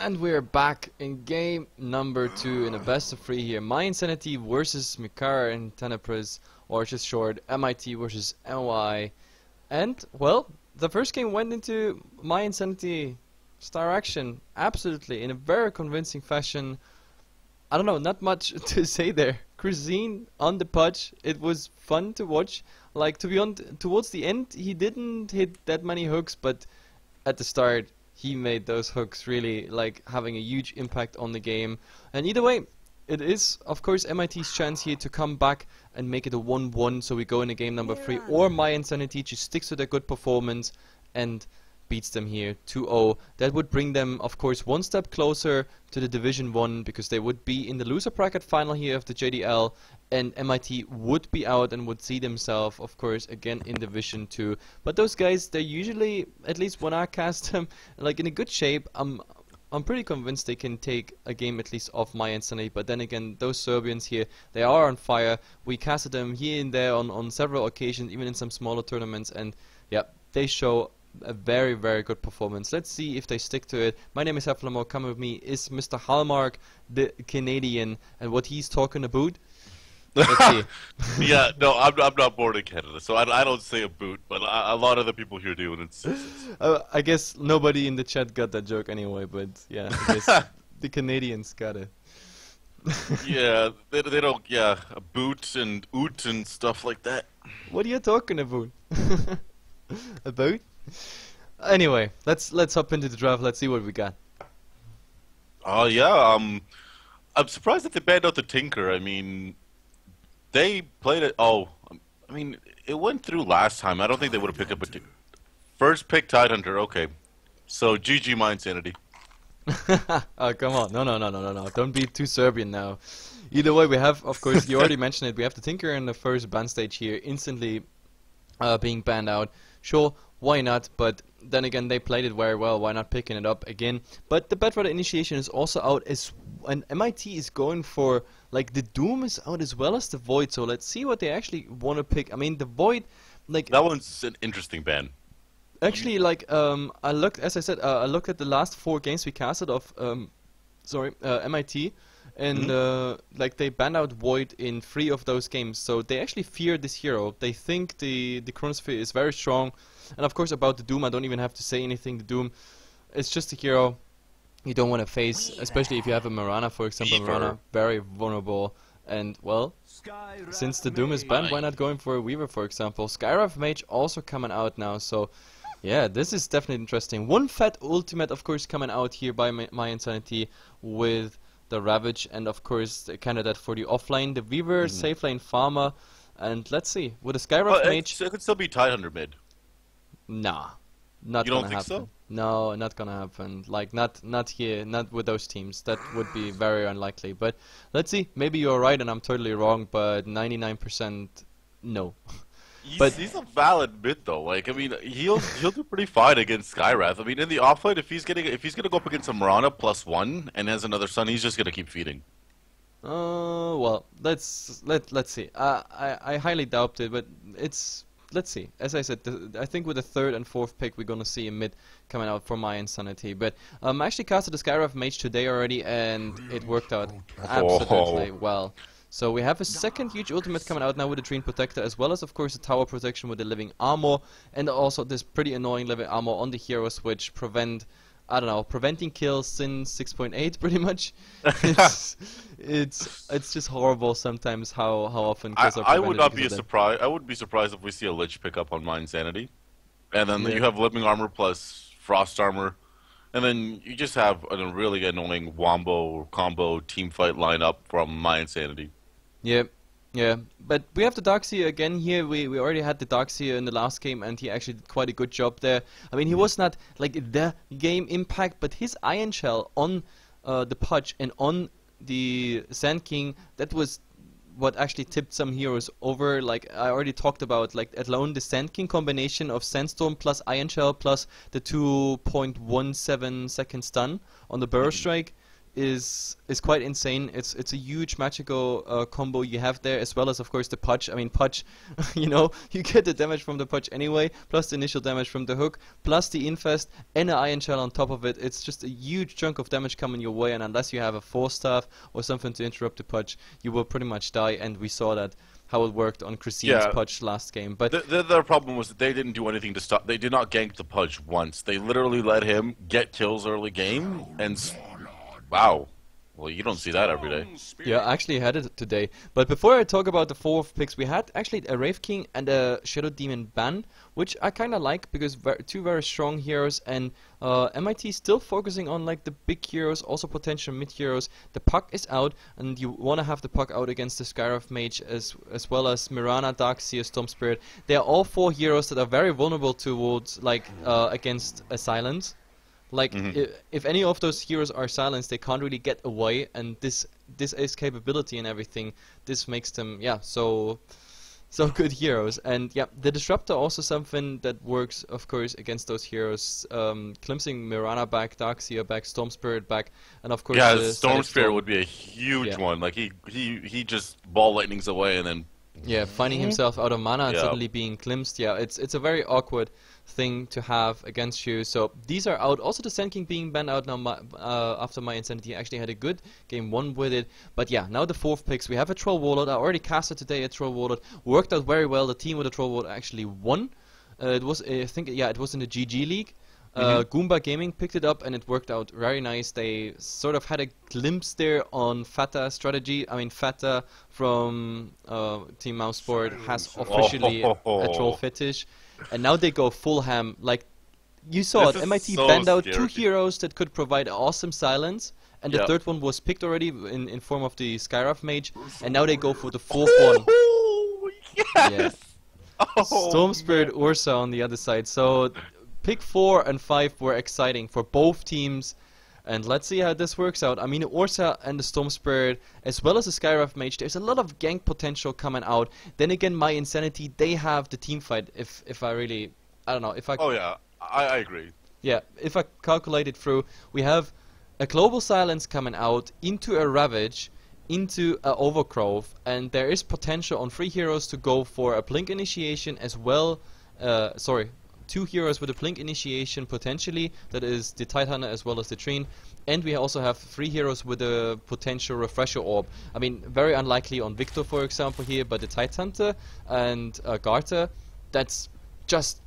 And we're back in game number 2 in a best of 3 here. mYi versus Mikara and Tenebris, or just short, MiT versus mYi. And, well, the first game went into mYi direction, absolutely, in a very convincing fashion. I don't know, not much to say there. Cuisine on the punch, it was fun to watch. Like, to be honest, towards the end, he didn't hit that many hooks, but at the start, he made those hooks really like having a huge impact on the game. And either way, it is of course MiT's chance here to come back and make it a 1-1, so we go into game number 3, or mYi just sticks to their good performance and beats them here 2-0. That would bring them of course one step closer to the Division 1, because they would be in the loser bracket final here of the JDL, and MiT would be out and would see themselves of course again in Division 2. But those guys, they're usually, at least when I cast them, like in a good shape. I'm pretty convinced they can take a game at least off mYi, but then again, those Serbians here, they are on fire. We casted them here and there on several occasions, even in some smaller tournaments, and yeah, they show a very, very good performance. Let's see if they stick to it. My name is Heflatv. Coming with me is Mr. Hallmark, the Canadian, and what he's talking about. Let's see. Yeah, no, I'm not born in Canada, so I don't say a boot, but a lot of the people here do, and it's I guess nobody in the chat got that joke anyway, but yeah, I guess the Canadians got it. yeah, they don't, yeah, a boot and oot and stuff like that. What are you talking about? About? Anyway, let's hop into the draft. Let's see what we got. Oh yeah, I'm surprised that they banned out the Tinker. I mean, they played it. Oh, I mean, it went through last time. I don't think they would have picked up a first pick Tidehunter. Okay, so GG mYi. Oh, come on. No. Don't be too Serbian now. Either way, we have, of course, you already mentioned it, we have the Tinker in the first ban stage here, instantly being banned out. Sure, why not? But then again, they played it very well. Why not picking it up again? But the Bedwater initiation is also out, and MiT is going for, like, the Doom is out as well as the Void. So let's see what they actually want to pick. I mean, the Void, like, that one's an interesting ban. Actually, like, I looked, as I said, I looked at the last 4 games we casted of, MiT, and like they banned out Void in 3 of those games. So they actually fear this hero. They think the Chronosphere is very strong, and of course about the Doom, I don't even have to say anything. The Doom, it's just a hero you don't want to face, especially if you have a Mirana, for example. Mirana, very vulnerable, and well, since the Doom is banned, why not going for a Weaver, for example? Skywrath Mage also coming out now, so yeah, this is definitely interesting. One fat ultimate, of course, coming out here by mYi with the Ravage, and of course the candidate for the offlane, the Weaver, safe lane farmer, and let's see, with a Skywrath Mage. It could still be Tidehunter mid. Nah, not you gonna don't think happen. So? No, not gonna happen. Like, not here, not with those teams. That would be very unlikely. But let's see. Maybe you're right and I'm totally wrong. But 99% no. He's a valid mid though. Like, I mean, he'll do pretty fine against Skywrath. I mean, in the offlane, if he's gonna go up against a Mirana +1 and has another Sun, he's just gonna keep feeding. Well, let's see. I highly doubt it, but let's see. As I said, I think with the 3rd and 4th pick, we're gonna see a mid coming out for mYi. But I actually casted the Skywrath Mage today already, and it worked out absolutely well. So we have a second huge ultimate coming out now with the Dream Protector, as well as of course the Tower Protection with the Living Armor, and also this pretty annoying Living Armor on the heroes, which preventing kills since 6.8 pretty much. It's just horrible sometimes how often kills are prevented. I would not be surprised. I wouldn't be surprised if we see a Lich pick up on mYi, and then you have Living Armor plus Frost Armor, and then you just have a really annoying wombo combo team fight lineup from mYi. Yeah, but we have the Darkseer again here. We already had the Darkseer in the last game, and he actually did quite a good job there. I mean, he was not like the game impact, but his Iron Shell on the Pudge and on the Sand King, that was what actually tipped some heroes over. Like I already talked about, like alone the Sand King combination of Sandstorm plus Iron Shell plus the 2.17 second stun on the Burrow Strike is quite insane. It's a huge magical combo you have there, as well as of course the Pudge. I mean Pudge, you know, you get the damage from the Pudge anyway, plus the initial damage from the hook, plus the infest and the Iron Shell on top of it. It's just a huge chunk of damage coming your way, and unless you have a Force Staff or something to interrupt the Pudge, you will pretty much die. And we saw that how it worked on Christine's Pudge last game. But the problem was that they didn't do anything to stop. They did not gank the Pudge once. They literally let him get kills early game, and wow. Well, you don't see that every day. Yeah, I actually had it today. But before I talk about the 4 picks, we had actually a Wraith King and a Shadow Demon ban, which I kind of like because two very strong heroes, and MiT still focusing on like the big heroes, also potential mid heroes. The puck is out, and you want to have the puck out against the Skyrath Mage as well as Mirana, Darkseer, Storm Spirit. They are all 4 heroes that are very vulnerable towards like against a silence. Like, if any of those heroes are silenced, they can't really get away, and this escapability and everything, this makes them, yeah, so good heroes. And yeah, the Disruptor also something that works, of course, against those heroes. Glimpsing Mirana back, Darkseer back, Storm Spirit back, and of course... Yeah, Storm Spirit would be a huge one. Like, he just ball lightnings away and then... Yeah, finding himself out of mana and suddenly being glimpsed. Yeah, it's a very awkward thing to have against you. So these are out. Also the Sand King being banned out now after my Insanity. Actually had a good game 1 with it. But yeah, now the 4th picks. We have a Troll Warlord. I already casted today a Troll Warlord. Worked out very well. The team with the Troll Warlord actually won. It was, I think, yeah, it was in the GG League. Goomba Gaming picked it up and it worked out very nice. They sort of had a glimpse there on Fata strategy. I mean, Fata from Team Mouseboard has officially a troll fetish, and now they go full ham. Like you saw it, MiT banned out 2 heroes that could provide awesome silence, and the 3rd one was picked already in form of the Skyrath Mage, and now they go for the 4th one. Yes. Yeah. Storm Spirit Ursa on the other side. So pick 4 and 5 were exciting for both teams, and let's see how this works out. I mean, the Ursa and the Storm Spirit, as well as the Skyrath Mage, there's a lot of gank potential coming out. Then again, my Insanity, they have the team fight. If I really, I don't know, if I... Oh yeah, I agree. Yeah, if I calculate it through, we have a Global Silence coming out into a Ravage, into a Overgrowth, and there is potential on 3 heroes to go for a Blink Initiation as well. Sorry. 2 heroes with a Blink Initiation potentially, that is the Tidehunter as well as the Trine, and we also have 3 heroes with a potential Refresher Orb. I mean, very unlikely on Victor, for example, here, but the Tidehunter and Garter, that's just,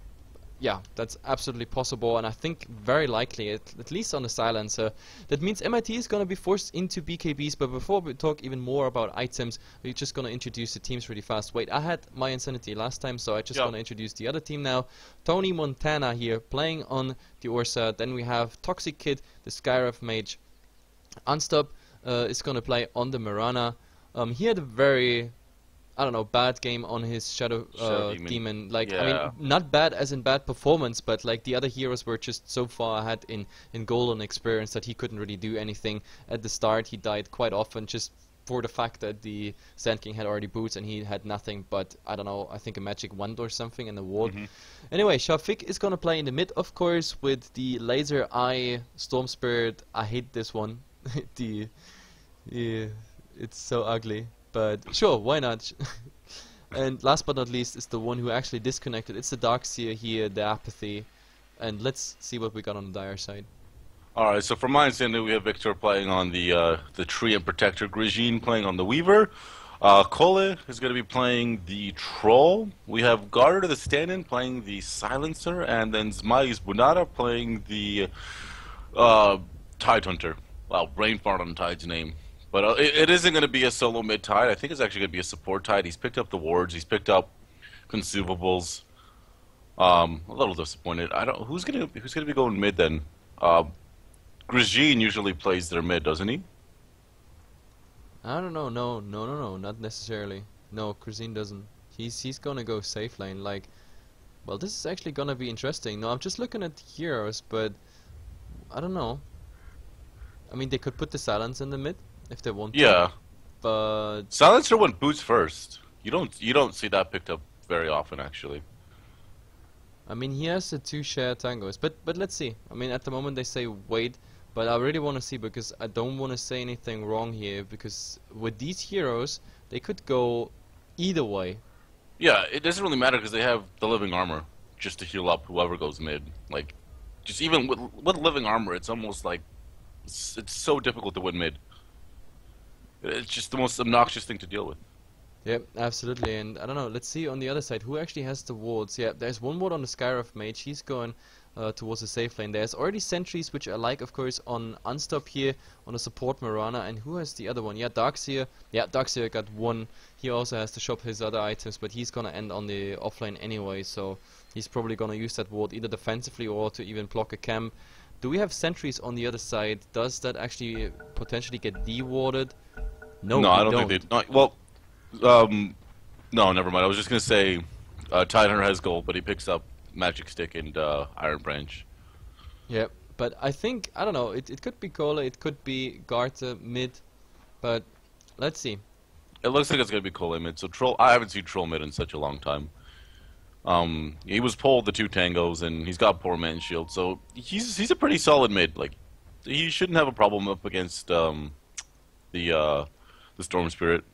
yeah, that's absolutely possible, and I think very likely, at least on the Silencer. That means MiT is going to be forced into BKBs, but before we talk even more about items, we're just going to introduce the teams really fast. Wait, I had my Insanity last time, so I just want to introduce the other team now. Tony Montana here, playing on the Ursa. Then we have Toxic Kid, the Skyrath Mage. Unstop is going to play on the Mirana. He had a very... I don't know, bad game on his Shadow Demon. Like, I mean, not bad as in bad performance, but like the other heroes were just so far ahead in goal and experience that he couldn't really do anything. At the start, he died quite often just for the fact that the Sand King had already boots and he had nothing but, I don't know, I think a magic wand or something in the ward. Anyway, Shafik is gonna play in the mid, of course, with the Laser Eye Storm Spirit. I hate this one. It's so ugly. But sure, why not? And last but not least is the one who actually disconnected. It's the Darkseer here, the Apathy. And let's see what we got on the Dire side. Alright, so for my understanding, we have Victor playing on the Tree and Protector, Grijin playing on the Weaver. Kole is going to be playing the Troll. We have Garter the Stand-in playing the Silencer, and then Zmai's Bunada playing the Tidehunter. Wow, brain fart on Tide's name. But it isn't going to be a solo mid Tide. I think it's actually going to be a support Tide. He's picked up the wards. He's picked up consumables. A little disappointed. I don't. Who's gonna be going mid then? Grijin usually plays their mid, doesn't he? I don't know. No, not necessarily. No, Grijin doesn't. He's gonna go safe lane. Like, well, this is actually gonna be interesting. No, I'm just looking at heroes, but I don't know. I mean, they could put the Silence in the mid if they want to. Yeah. But Silencer went boots first. You don't see that picked up very often, actually. I mean, he has the 2 share tangos, but let's see. I mean, at the moment they say wait But I really want to see, because I don't want to say anything wrong here, because with these heroes, they could go either way. Yeah, it doesn't really matter because they have the living armor just to heal up whoever goes mid. Like, just even with living armor, it's almost like it's so difficult to win mid. It's just the most obnoxious thing to deal with. Yep, absolutely. And I don't know, let's see on the other side who actually has the wards. Yeah, there's one ward on the Skyraf mage. He's going towards the safe lane. There's already sentries, which I like, of course, on Unstop here, on the support Mirana. And who has the other one? Yeah, Darkseer. Yeah, Darkseer got one. He also has to shop his other items, but he's gonna end on the offlane anyway, so he's probably gonna use that ward either defensively or to even block a camp. Do we have sentries on the other side? Does that actually potentially get de-warded? No, I don't think they. Well, no, never mind. I was just gonna say, Tidehunter has gold, but he picks up Magic Stick and Iron Branch. Yeah, but I think, I don't know, it could be Cola, it could be Garta mid, but let's see. It looks like it's gonna be Cola mid. So Troll, I haven't seen Troll mid in such a long time. He was pulled the 2 tangos, and he's got poor man shield, so he's a pretty solid mid. Like, he shouldn't have a problem up against the Storm Spirit.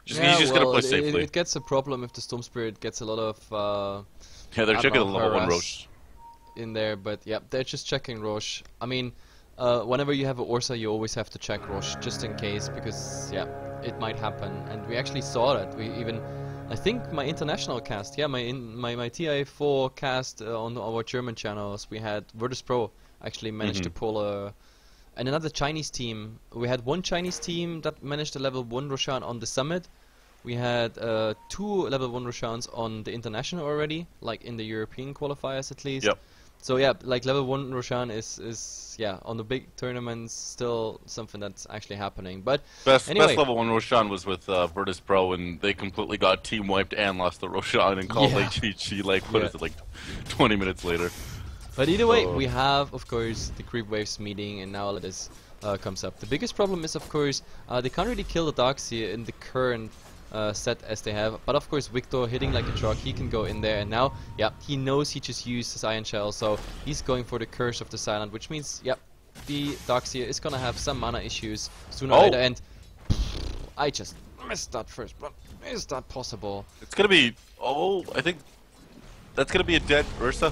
He's just gonna play safely. It gets a problem if the Storm Spirit gets a lot of yeah, they're checking the level 1 Roche in there, but yeah, they're just checking Roche. I mean, whenever you have a Ursa, you always have to check Roche just in case, because yeah, it might happen. And we actually saw that. We even, I think my international cast, yeah, my TI4 cast on our German channels, we had Virtus Pro actually managed to pull and another Chinese team. We had one Chinese team that managed a level 1 Roshan on the summit. We had 2 level 1 Roshans on the international already, like in the European qualifiers at least. Yep. So yeah, like level 1 Roshan is yeah, on the big tournaments still something that's actually happening. But anyway, best level 1 Roshan was with Virtus Pro, and they completely got team wiped and lost the Roshan and called HGG like what is it, like 20 minutes later. But either way, we have, of course, the creep waves meeting, and now this comes up. The biggest problem is, of course, they can't really kill the Darkseer in the current set as they have. But of course, Victor hitting like a truck, he can go in there, and now, yeah, he knows he just used his Iron Shell, so he's going for the Curse of the Silent, which means, yep, the Darkseer is gonna have some mana issues sooner or later, and I just missed that first blood. Is that possible? It's gonna be, I think that's gonna be a dead Ursa.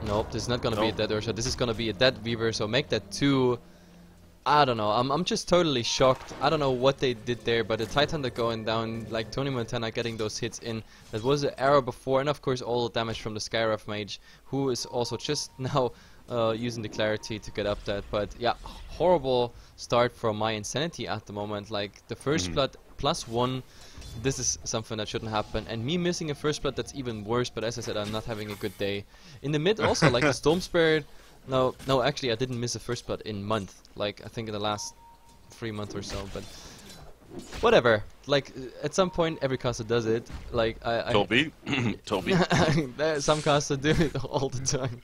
Nope, this is not gonna be a dead Ursa. This is gonna be a dead Weaver, so make that 2. I don't know. I'm just totally shocked. I don't know what they did there, but the Tidehunter going down, like Tony Montana getting those hits in. That was an error before, and of course all the damage from the Skyraf mage, who is also just now using the clarity to get up that. But yeah, horrible start from my Insanity at the moment. Like the first blood +1. This is something that shouldn't happen, and me missing a first blood, that's even worse. But as I said, I'm not having a good day. In the mid also, like the Storm Spirit. No, actually I didn't miss a first blood in month. Like I think in the last 3 months or so. But whatever. Like at some point every caster does it. Like Toby. Some casters do it all the time.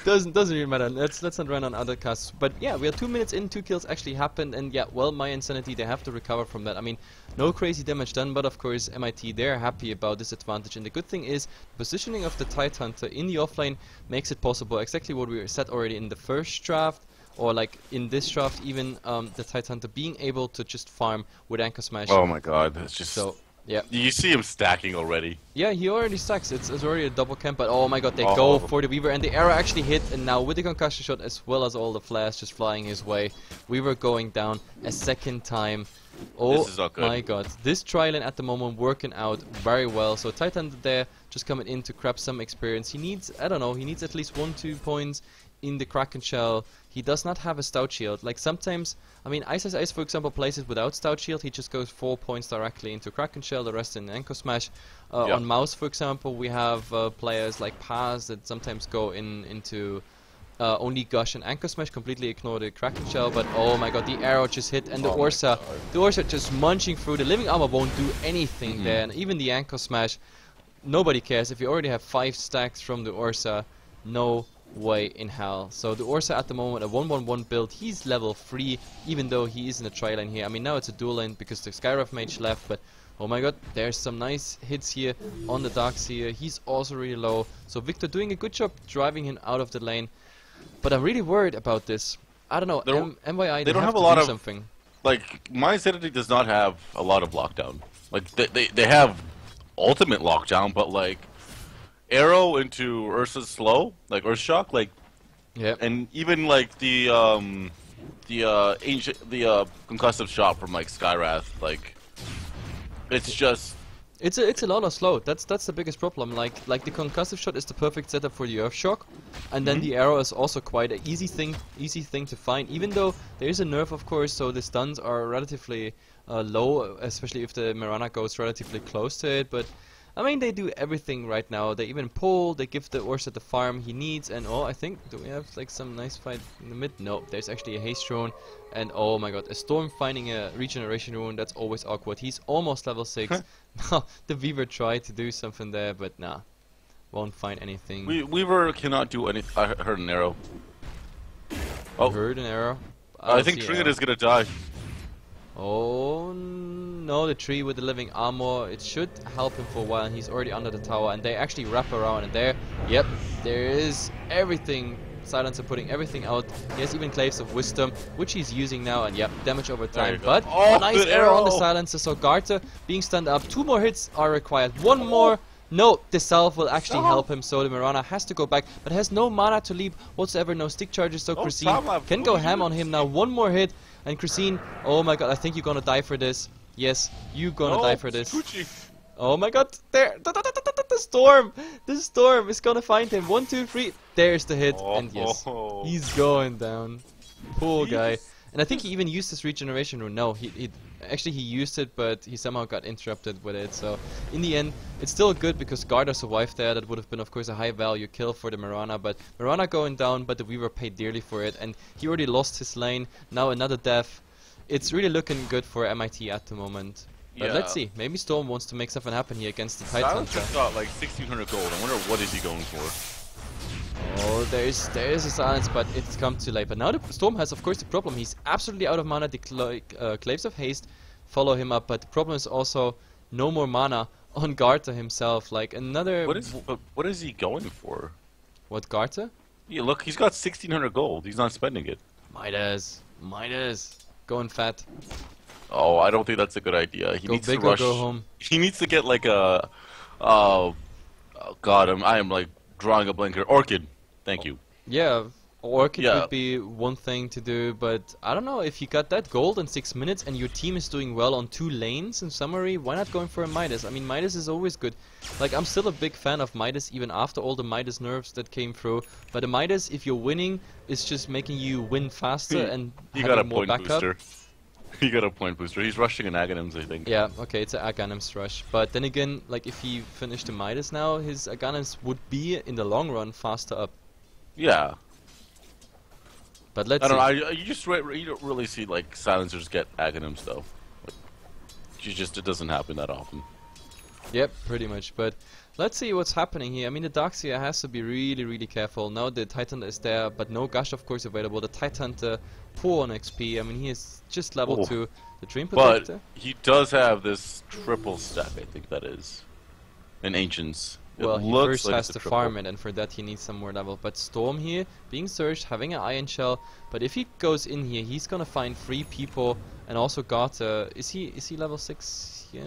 doesn't really matter. Let's not run on other casts. But yeah, we are 2 minutes in, 2 kills actually happened, and yeah, well, my Insanity, they have to recover from that. I mean, no crazy damage done, but of course MiT, they're happy about this advantage. And the good thing is, positioning of the Tidehunter in the offlane makes it possible, exactly what we said already in the first draft, or like in this draft even, the Tidehunter being able to just farm with Anchor Smash. Oh my god, that's just so. Yeah. You see him stacking already. Yeah, he already stacks. It's already a double camp, but oh my god, they go for the Weaver, and the arrow actually hit, and now with the concussion shot as well as all the flares just flying his way, Weaver going down a second time. Oh my god, this tri-lane at the moment working out very well. So Tidehunter there just coming in to grab some experience. He needs, I don't know, he needs at least 1-2 points in the Kraken Shell. He does not have a Stout Shield. Like sometimes, I mean, Ice for example plays it without Stout Shield. He just goes 4 points directly into Kraken Shell, the rest in Anchor Smash. On Mouse, for example, we have players like Paz that sometimes go into only Gush and Anchor Smash, completely ignore the Kraken Shell. But oh my god, the arrow just hit, and the Ursa just munching through. The living armor won't do anything there, and even the Anchor Smash, nobody cares. If you already have 5 stacks from the Ursa, no way in hell. So the Ursa at the moment, a 1-1-1 build, he's level 3, even though he is in a tri-lane here. I mean, now it's a dual lane because the Skyraf mage left, but oh my god, there's some nice hits here on the Darkseer. He's also really low. So Victor doing a good job driving him out of the lane. But I'm really worried about this. I don't know. mYi, they don't have to a lot do of something. like my Insanity does not have a lot of lockdown. Like they have ultimate lockdown, but like arrow into Ursa's slow, like Earth shock, like Yeah. and even like the concussive shot from like Skywrath, like it's just It's a lot of slow. That's the biggest problem. Like the concussive shot is the perfect setup for the Earth Shock, and then the arrow is also quite an easy thing to find. Even though there is a nerf, of course, so the stuns are relatively low, especially if the Mirana goes relatively close to it. But I mean, they do everything right now. They even pull. They give the Ursa the farm he needs. And oh, I think do we have like some nice fight in the mid? No, there's actually a haste drone. And oh my god, a Storm finding a regeneration rune, that's always awkward. He's almost level 6. Now, the Weaver tried to do something there, but nah. Won't find anything. Weaver cannot do anything. I heard an arrow. Oh. Heard an arrow. I think Trinket is gonna die. Oh no, the tree with the living armor, it should help him for a while, and he's already under the tower, and they actually wrap around, and there, yep, there is everything. Silencer putting everything out. He has even Claves of Wisdom, which he's using now, and yep, damage over time. But oh, nice arrow on the Silencer, so Garter being stunned up. 2 more hits are required. 1 more. No, the salve will actually help him, so the Mirana has to go back, but has no mana to leap whatsoever, no stick charges, so Christine can go ham on him now. 1 more hit, and Christine, oh my god, I think you're gonna die for this. Yes, you're gonna die for this. Oh my god, there, the storm is gonna find him. 1, 2, 3, there's the hit, and yes, he's going down. Poor guy. And I think he even used his regeneration rune. No, he actually he used it, but he somehow got interrupted with it. So in the end, it's still good because Garda survived there. That would have been, of course, a high value kill for the Mirana. But Mirana going down, but the Weaver paid dearly for it, and he already lost his lane. Now another death. It's really looking good for MiT at the moment. But let's see. Maybe Storm wants to make something happen here against the Titan. Silencer's got like 1600 gold. I wonder what is he going for. Oh, there is a silence, but it's come too late. But now the Storm has, of course, the problem. He's absolutely out of mana. The Claves of Haste follow him up, but the problem is also no more mana on Garta himself. Like another. What is he going for? What, Garta? Yeah, look, he's got 1600 gold. He's not spending it. Midas, going fat. Oh, I don't think that's a good idea. He needs to rush. Go home. He needs to get like a. Oh God, I am like drawing a blank here. Orchid. Thank you. Yeah, Orchid would be one thing to do, but I don't know, if you got that gold in 6 minutes and your team is doing well on 2 lanes in summary, why not going for a Midas? I mean, Midas is always good. Like, I'm still a big fan of Midas even after all the Midas nerfs that came through, but a Midas, if you're winning, is just making you win faster and having more backup. He got a point booster. He's rushing an Aghanims, I think. Yeah, okay, it's an Aghanims rush. But then again, like, if he finished the Midas now, his Aghanims would be, in the long run, faster up. Yeah. But let's I don't know, you don't really see, like, Silencers get Aghanims, though. Like, it doesn't happen that often. Yep, pretty much. But let's see what's happening here. I mean, the Darkseer has to be really, really careful. Now the Titan is there, but no Gush, of course, available. The Titan, poor on XP. I mean, he is just level 2. The Dream Protector. But he does have this triple stack, I think that is. In Ancients. Well, he first has to farm it, and for that he needs some more level. But Storm here, being searched, having an Iron Shell. But if he goes in here, he's gonna find 3 people, and also Garter. Is he level 6 yet?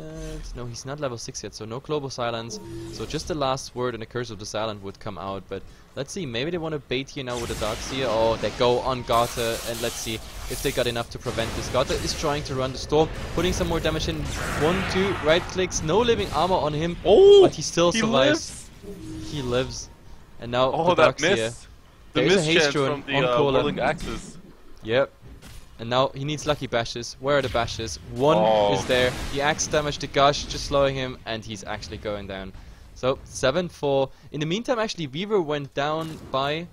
No, he's not level 6 yet, so no Global Silence. So just the last word and the Curse of the Silent would come out. But let's see, maybe they want to bait here now with the Darkseer. Oh, they go on Garter, and let's see if they got enough to prevent this. Garter is trying to run the Storm, putting some more damage in. 1, 2, right clicks, no living armor on him, but he still survives. He lives. And now the Darkseer. Miss. The miss chance from the whirling axes. Yep. And now he needs lucky bashes. Where are the bashes? 1 is there. The axe damage, the Gush just slowing him, and he's actually going down. So 7-4. In the meantime, actually, Weaver went down by,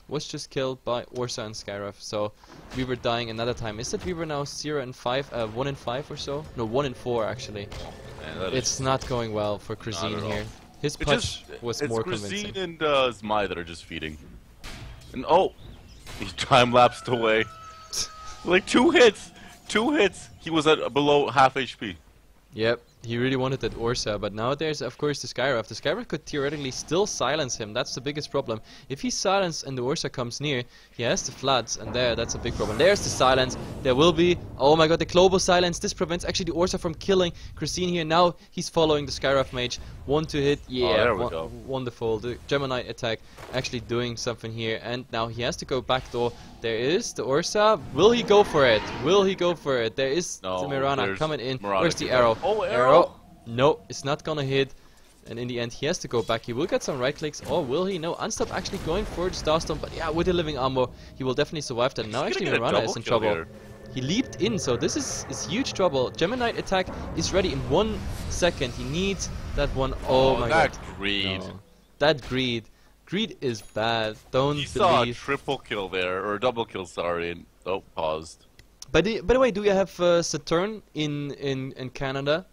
was just killed by Ursa and Skywrath. So Weaver dying another time. Is that Weaver now 0 and 5? 1 and 5 or so? No, 1 and 4 actually. Man, it's not going well for Christine here. His punch was more convincing. It's Christine and mYi that are just feeding. And he time-lapsed away. Like 2 hits! 2 hits! He was at below half HP. Yep. He really wanted that Ursa, but now there's of course the Skywrath. The Skywrath could theoretically still silence him. That's the biggest problem. If he's silenced and the Ursa comes near, he has the floods, and that's a big problem. There's the silence. There will be, oh my god, the global silence. This prevents actually the Ursa from killing Christine here. Now he's following the Skywrath mage. 1 to hit, yeah, there we go. Wonderful. The Gemini attack actually doing something here, and now he has to go backdoor. There is the Ursa. Will he go for it? Will he go for it? There is the Mirana coming in. Where's the arrow? Oh, arrow! No, it's not gonna hit. And in the end, he has to go back. He will get some right clicks, or will he? No, Unstop actually going for the Starstone, but yeah, with the living armor, he will definitely survive that. Now actually Mirana is in trouble. Here. He leaped in, so this is huge trouble. Gemini attack is ready in 1 second. He needs that one. Oh my god. Greed. No. That greed. Greed is bad. Don't He saw a believe. triple kill there, or a double kill, sorry, and paused. By the way, do you have Saturn in Canada?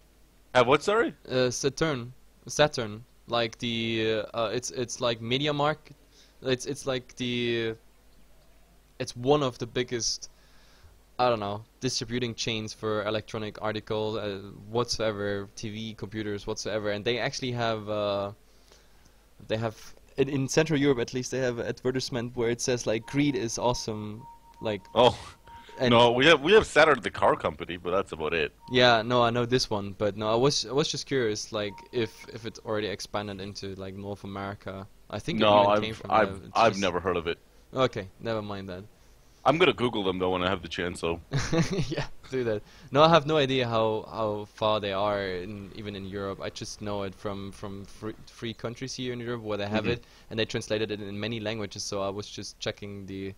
Have what, sorry? Saturn, like the it's like MediaMarkt. It's like the it's one of the biggest, I don't know, distributing chains for electronic articles, whatsoever, TV, computers, whatsoever, and they actually have in Central Europe at least, they have an advertisement where it says like greed is awesome, like. Oh. No, we have Saturn, the car company, but that's about it. Yeah, no, I know this one, but no, I was just curious, like if it's already expanded into like North America. I think no, it even came from I've never heard of it. Okay, never mind that. I'm gonna Google them though when I have the chance. So yeah, do that. No, I have no idea how far they are even in Europe. I just know it from free countries here in Europe where they have it, and they translated it in many languages. So I was just checking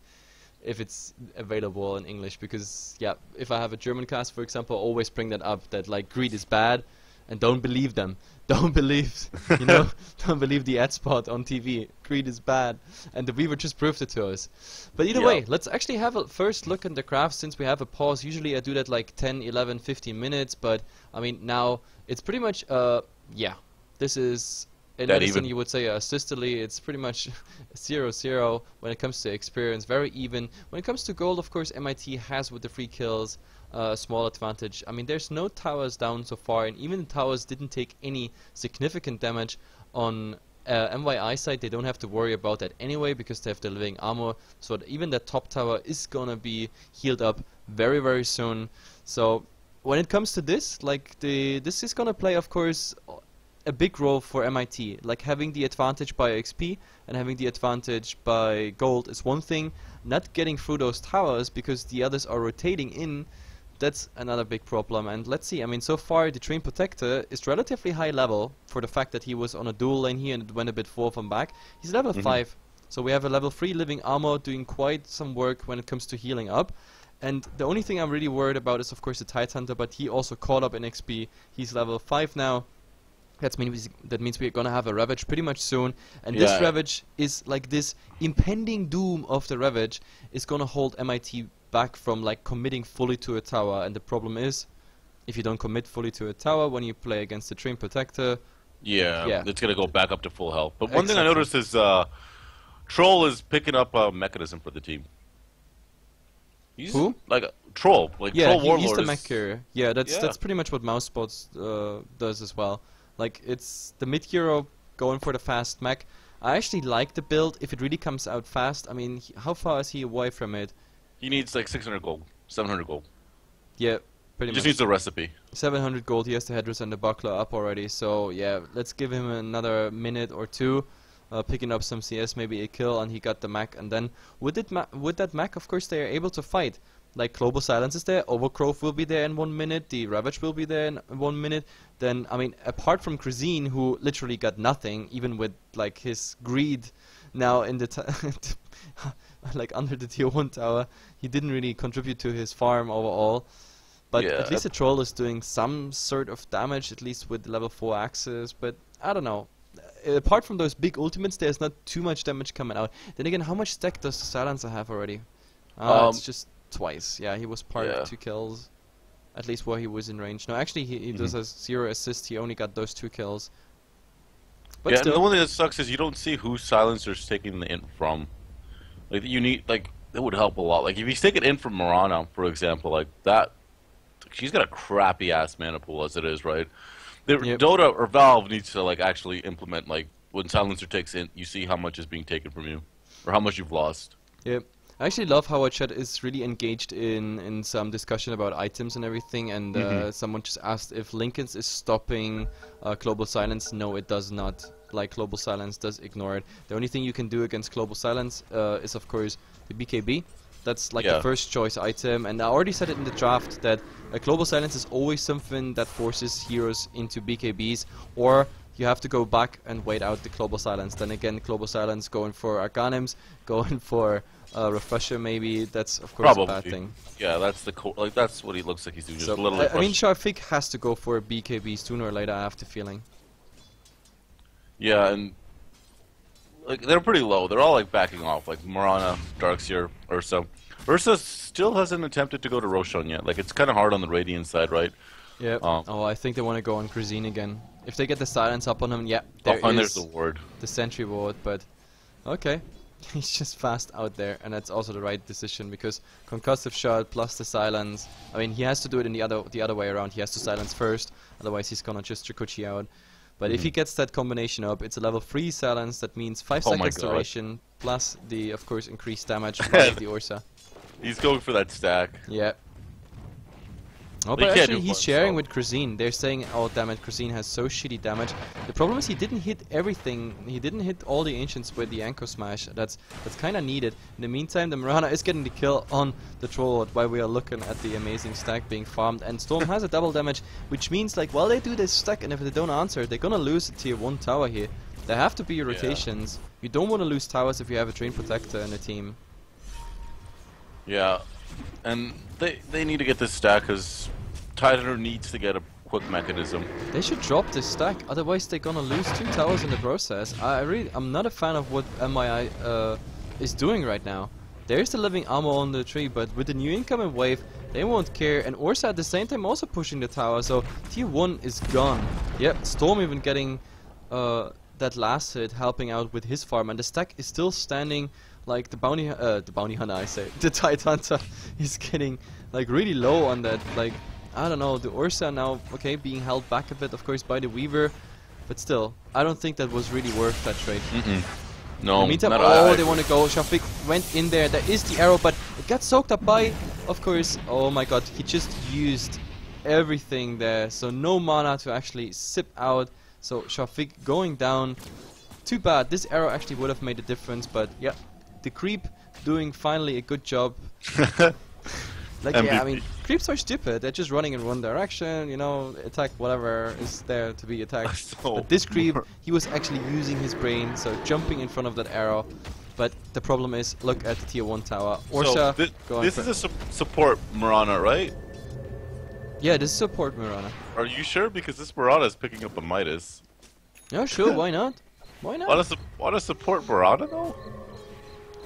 if it's available in English, because yeah, if I have a German cast, for example, I always bring that up, that like greed is bad, and don't believe them. Don't believe, you know, don't believe the ad spot on TV. Greed is bad, and the Weaver just proved it to us. But either way, let's actually have a first look at the craft since we have a pause. Usually I do that like 10, 11, 15 minutes, but I mean now it's pretty much yeah, this is. In medicine, you would say systole, it's pretty much 0-0 when it comes to experience, very even. When it comes to gold, of course, MIT has with the free kills a small advantage. I mean, there's no towers down so far, and even the towers didn't take any significant damage on mYi side. They don't have to worry about that anyway because they have the living armor, so that even that top tower is gonna be healed up very, very soon. So when it comes to this, like this is gonna play, of course, a big role for MIT. Like having the advantage by XP and having the advantage by gold is one thing. Not getting through those towers because the others are rotating in, that's another big problem. And let's see, I mean, so far the Train Protector is relatively high level for the fact that he was on a dual lane here and it went a bit forth and back. He's level 5, so we have a level 3 living armor doing quite some work when it comes to healing up. And the only thing I'm really worried about is of course the Tidehunter, but he also caught up in XP. He's level 5 now. That means we're gonna have a Ravage pretty much soon, and this Ravage is like this impending doom of the Ravage is gonna hold MIT back from like committing fully to a tower. And the problem is, if you don't commit fully to a tower when you play against the Train Protector, it's gonna go back up to full health. But one thing I noticed is Troll is picking up a mechanism for the team. Who? Like Troll, like Troll Warlord. He's the mech carrier. Yeah, that's pretty much what Mousebots does as well. Like, it's the mid-hero going for the fast mech. I actually like the build if it really comes out fast. I mean, how far is he away from it? He needs like 600 gold, 700 gold. Yeah, pretty much. He just needs a recipe. 700 gold, he has the headdress and the buckler up already. So, yeah, let's give him another minute or two. Picking up some CS, maybe a kill, and he got the mech. And then, with that mech, of course, they are able to fight. Like, Global Silence is there, Overgrowth will be there in 1 minute, the Ravage will be there in 1 minute. Then, I mean, apart from Krazine, who literally got nothing, even with, like, his greed now in the like, under the tier 1 tower, he didn't really contribute to his farm overall. But at least the Troll is doing some sort of damage, at least with level 4 axes, but I don't know. Apart from those big ultimates, there's not too much damage coming out. Then again, how much stack does the Silencer have already? It's just twice. Yeah, he was part of 2 kills. At least while he was in range. No, actually, he does a 0 assist. He only got those 2 kills. But still. And the one thing that sucks is you don't see who Silencer's taking the int from. Like, you need, like, that would help a lot. Like, if he's taking in from Mirana, for example, like, that, she's got a crappy-ass mana pool as it is, right? Yep. Dota or Valve needs to like actually implement like when Silencer takes in, you see how much is being taken from you, or how much you've lost. Yep. I actually love how our chat is really engaged in some discussion about items and everything, and someone just asked if Lincoln's is stopping Global Silence. No, it does not. Like, Global Silence does ignore it. The only thing you can do against Global Silence is, of course, the BKB. That's like the first choice item, and I already said it in the draft that Global Silence is always something that forces heroes into BKBs, or you have to go back and wait out the Global Silence. Then again, Global Silence going for Arganims, going for Refresher maybe, that's of course a bad thing. Yeah, that's the like that's what he looks like he's doing, just So, a little I mean, Sharfik has to go for BKB sooner or later, I have the feeling. Yeah, and like they're pretty low. They're all like backing off, like Mirana, Darkseer, Ursa. Ursa still hasn't attempted to go to Roshan yet. Like, it's kind of hard on the Radiant side, right? Yeah. Oh, I think they want to go on Grazine again. If they get the silence up on him, yeah, there's the ward. The sentry ward, but okay. He's just fast out there, and that's also the right decision, because concussive shot plus the silence. I mean, he has to do it in the other way around. He has to silence first, otherwise he's gonna just Trikuchi out. But if he gets that combination up, it's a level 3 silence. That means 5 seconds duration plus the, of course, increased damage by the Ursa. He's going for that stack. Yeah. Oh, but actually he's sharing with Grazine. They're saying, oh damn it, Grazine has so shitty damage. The problem is he didn't hit everything. He didn't hit all the Ancients with the Anchor Smash. That's kind of needed. In the meantime, the Mirana is getting the kill on the Troll while we are looking at the amazing stack being farmed. And Storm has a double damage, which means like while they do this stack, and if they don't answer, they're gonna lose a tier 1 tower here. There have to be rotations. You don't want to lose towers if you have a Drain Protector in the team. Yeah, and they need to get this stack because Titanor needs to get a quick mechanism. They should drop this stack, otherwise they're gonna lose 2 towers in the process. I'm not a fan of what mYi is doing right now. There's the living armor on the tree, but with the new incoming wave, they won't care. And Ursa at the same time also pushing the tower, so tier 1 is gone. Yep, Storm even getting that last hit, helping out with his farm, and the stack is still standing. Like the bounty hunter, I say, the Tide Hunter is getting like really low on that. Like, I don't know, the Ursa now, okay, being held back a bit, of course, by the Weaver, but still, I don't think that was really worth that trade. No, in the meantime, they want to go. Shafik went in there. There is the arrow, but it got soaked up by, of course. Oh my god, he just used everything there, so no mana to actually sip out. So Shafik going down. Too bad. This arrow actually would have made a difference, but yeah. The creep doing finally a good job. Like, yeah, I mean, creeps are stupid. They're just running in one direction, you know, attack whatever is there to be attacked. But this creep, he was actually using his brain, so jumping in front of that arrow. But the problem is, look at the tier 1 tower. Ursa, this is a support Mirana, right? Yeah, this is support Mirana. Are you sure? Because this Mirana is picking up a Midas. Yeah, sure, why not? Why not? Want to support Mirana, though?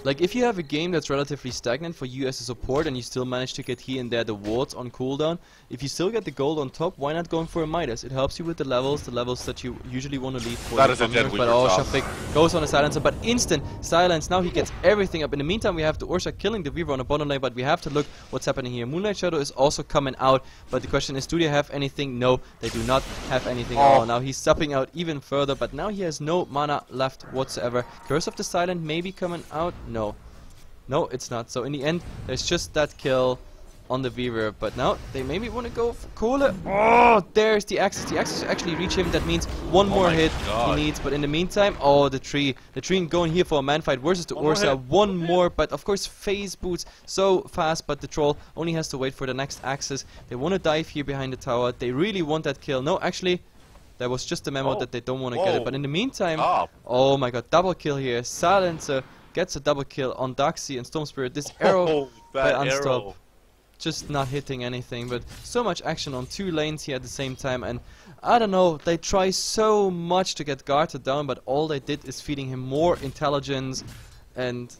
Like, if you have a game that's relatively stagnant for you as a support and you still manage to get here and there the wards on cooldown, if you still get the gold on top, why not going for a Midas? It helps you with the levels that you usually want to lead for. That is a dead But oh, Shafik goes on a silencer, but instant silence. Now he gets everything up. In the meantime, we have the Ursa killing the Weaver on the bottom lane, but we have to look what's happening here. Moonlight Shadow is also coming out, but the question is, do they have anything? No, they do not have anything at all. Now he's supping out even further, but now he has no mana left whatsoever. Curse of the Silent maybe coming out? No. No, it's not. So in the end, there's just that kill on the Weaver. But now they maybe want to go for Kohle. Oh, there's the Axis. The Axis actually reach him. That means one more hit he needs. But in the meantime, oh, the tree. The tree going here for a man fight versus the Ursa. One more. But of course, phase boots so fast. But the Troll only has to wait for the next Axis. They want to dive here behind the tower. They really want that kill. No, actually, that was just a memo that they don't want to get it. But in the meantime, oh my god, double kill here. Silencer gets a double kill on Darkseer and Storm Spirit. This arrow by Unstop just not hitting anything, but so much action on 2 lanes here at the same time, and I don't know, they try so much to get Garter down, but all they did is feeding him more intelligence, and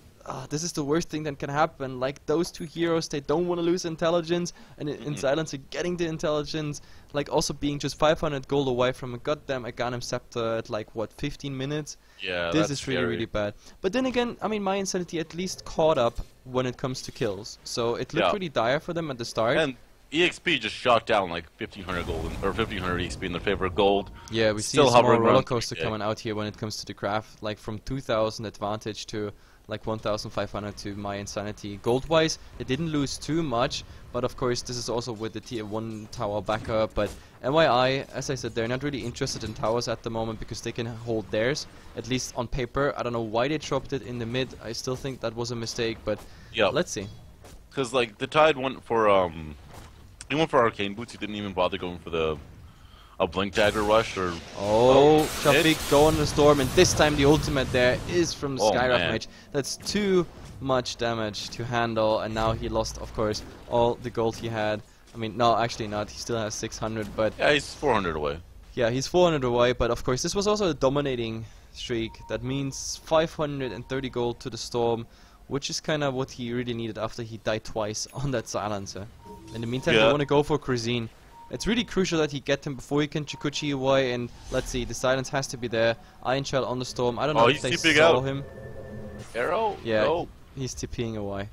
this is the worst thing that can happen. Like, those 2 heroes, they don't want to lose intelligence, and in Silencer getting the intelligence, like also being just 500 gold away from a goddamn Aghanim Scepter at like, what, 15 minutes? Yeah, this is really, really bad. But then again, I mean, my Insanity at least caught up when it comes to kills. So it looked pretty dire for them at the start. And EXP just shot down like 1500 gold or 1500 EXP in their favor of gold. Yeah, we see Still a small hovering roller around coaster 3K. coming out here when it comes to the graph, like from 2000 advantage to like 1500 to my insanity. Gold wise, it didn't lose too much, but of course this is also with the tier 1 tower backup. But mYi, as I said, they're not really interested in towers at the moment because they can hold theirs, at least on paper. I don't know why they dropped it in the mid. I still think that was a mistake, but Yeah, let's see. because like the Tide went for he went for arcane boots. He didn't even bother going for a blink dagger rush or. Oh, hit. Shafiq going in the storm, and this time the ultimate there is from the Oh, Skywrath man. Mage. That's too much damage to handle, and now he lost, of course, all the gold he had. I mean, no, actually not. He still has 600, but Yeah, he's 400 away. yeah, he's 400 away. But of course, this was also a dominating streak. That means 530 gold to the storm, which is kind of what he really needed after he died twice on that silencer. In the meantime, they Yeah. want to go for Cuisine. It's really crucial that he get him before he can Chikuchi away, and let's see, the silence has to be there. Iron Shell on the storm. I don't know Oh, if they he's TPing saw out. him. Arrow? Yeah, No. he's TPing away.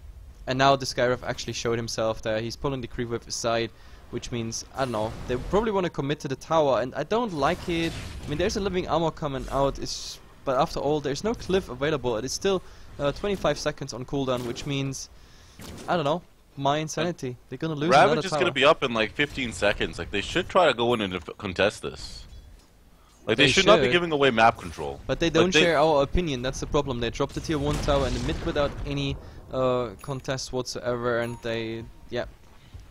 And now the Skywrath actually showed himself there. He's pulling the creep whip aside, which means, I don't know, they probably want to commit to the tower, and I don't like it. I mean, there's a living armor coming out, but after all, there's no cliff available. It is still 25 seconds on cooldown, which means, I don't know, my insanity. They're gonna lose another Ravage is tower. gonna be up in like 15 seconds. Like they should try to go in and contest this. Like they should not be should. giving away map control. But they don't share our opinion, that's the problem. They dropped the tier 1 tower in the mid without any contest whatsoever, and they, yeah,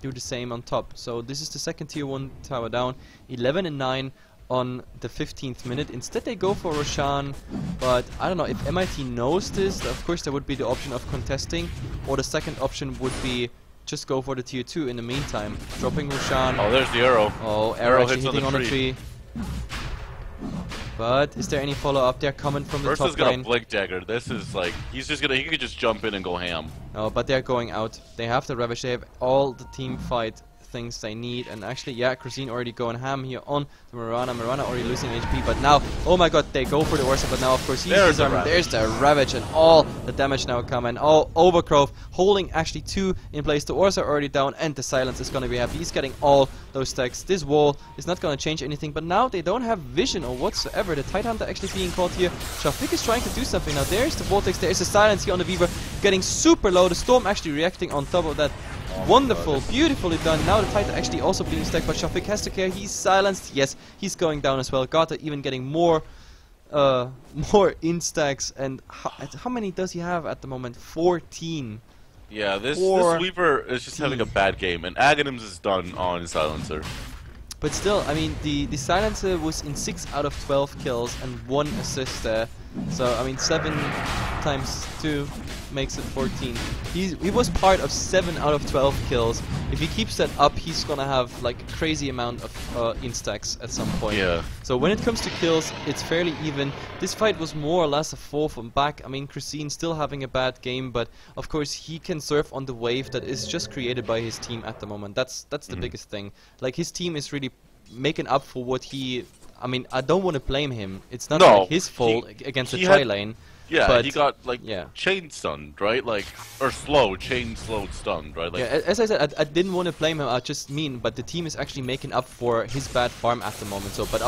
do the same on top. So this is the second tier 1 tower down, 11 and 9 on the 15th minute. Instead they go for Roshan, but I don't know, if MIT knows this, of course there would be the option of contesting, or the second option would be just go for the tier 2 in the meantime. Dropping Roshan. Oh, there's the arrow. Oh, Arrow arrow actually hits on hitting the on the tree. But is there any follow-up there coming from the Versus top gonna lane? blink dagger. This is like he could just jump in and go ham. Oh, but they're going out. They have the Ravage. They have all the team fight things they need. And actually, yeah, Cuisine already going ham here on the Mirana. Mirana already losing HP. But now, oh my god, they go for the Orsa. But now, of course, he's There's the disarmed. There's the Ravage. And all the damage now coming. Oh, Overgrowth holding actually 2 in place. The Orsa already down. And the Silence is going to be happy. He's getting all those stacks. This wall is not going to change anything. But now they don't have vision or whatsoever. The Tidehunter actually being caught here. Shafiq is trying to do something. Now, there's the Vortex. There's the Silence here on the Weaver. Getting super low. The Storm actually reacting on top of that. Wonderful, beautifully done. Now the Titan actually also being stacked, but Shafiq has to care. He's silenced. Yes, he's going down as well. Gata even getting more instacks. And how many does he have at the moment? 14. Yeah, this 14. Weaver is just having a bad game, and Aghanims is done on Silencer. But still, I mean, the Silencer was in 6 out of 12 kills and 1 assist there. So, I mean, 7 times 2 makes it 14. He was part of 7 out of 12 kills. If he keeps that up, he's gonna have like a crazy amount of instacks at some point. Yeah. So when it comes to kills, it's fairly even. This fight was more or less a fall from back. I mean, Cuisine still having a bad game, but of course he can surf on the wave that is just created by his team at the moment. That's the biggest thing. Like, his team is really making up for what he... I mean, I don't want to blame him. It's not like his fault against the tri lane. Yeah, but he got like yeah. chain stunned, right? Like, or chain slowed stunned, right? Like, Yeah, as I said, I didn't want to blame him. I just mean, but the team is actually making up for his bad farm at the moment. So, but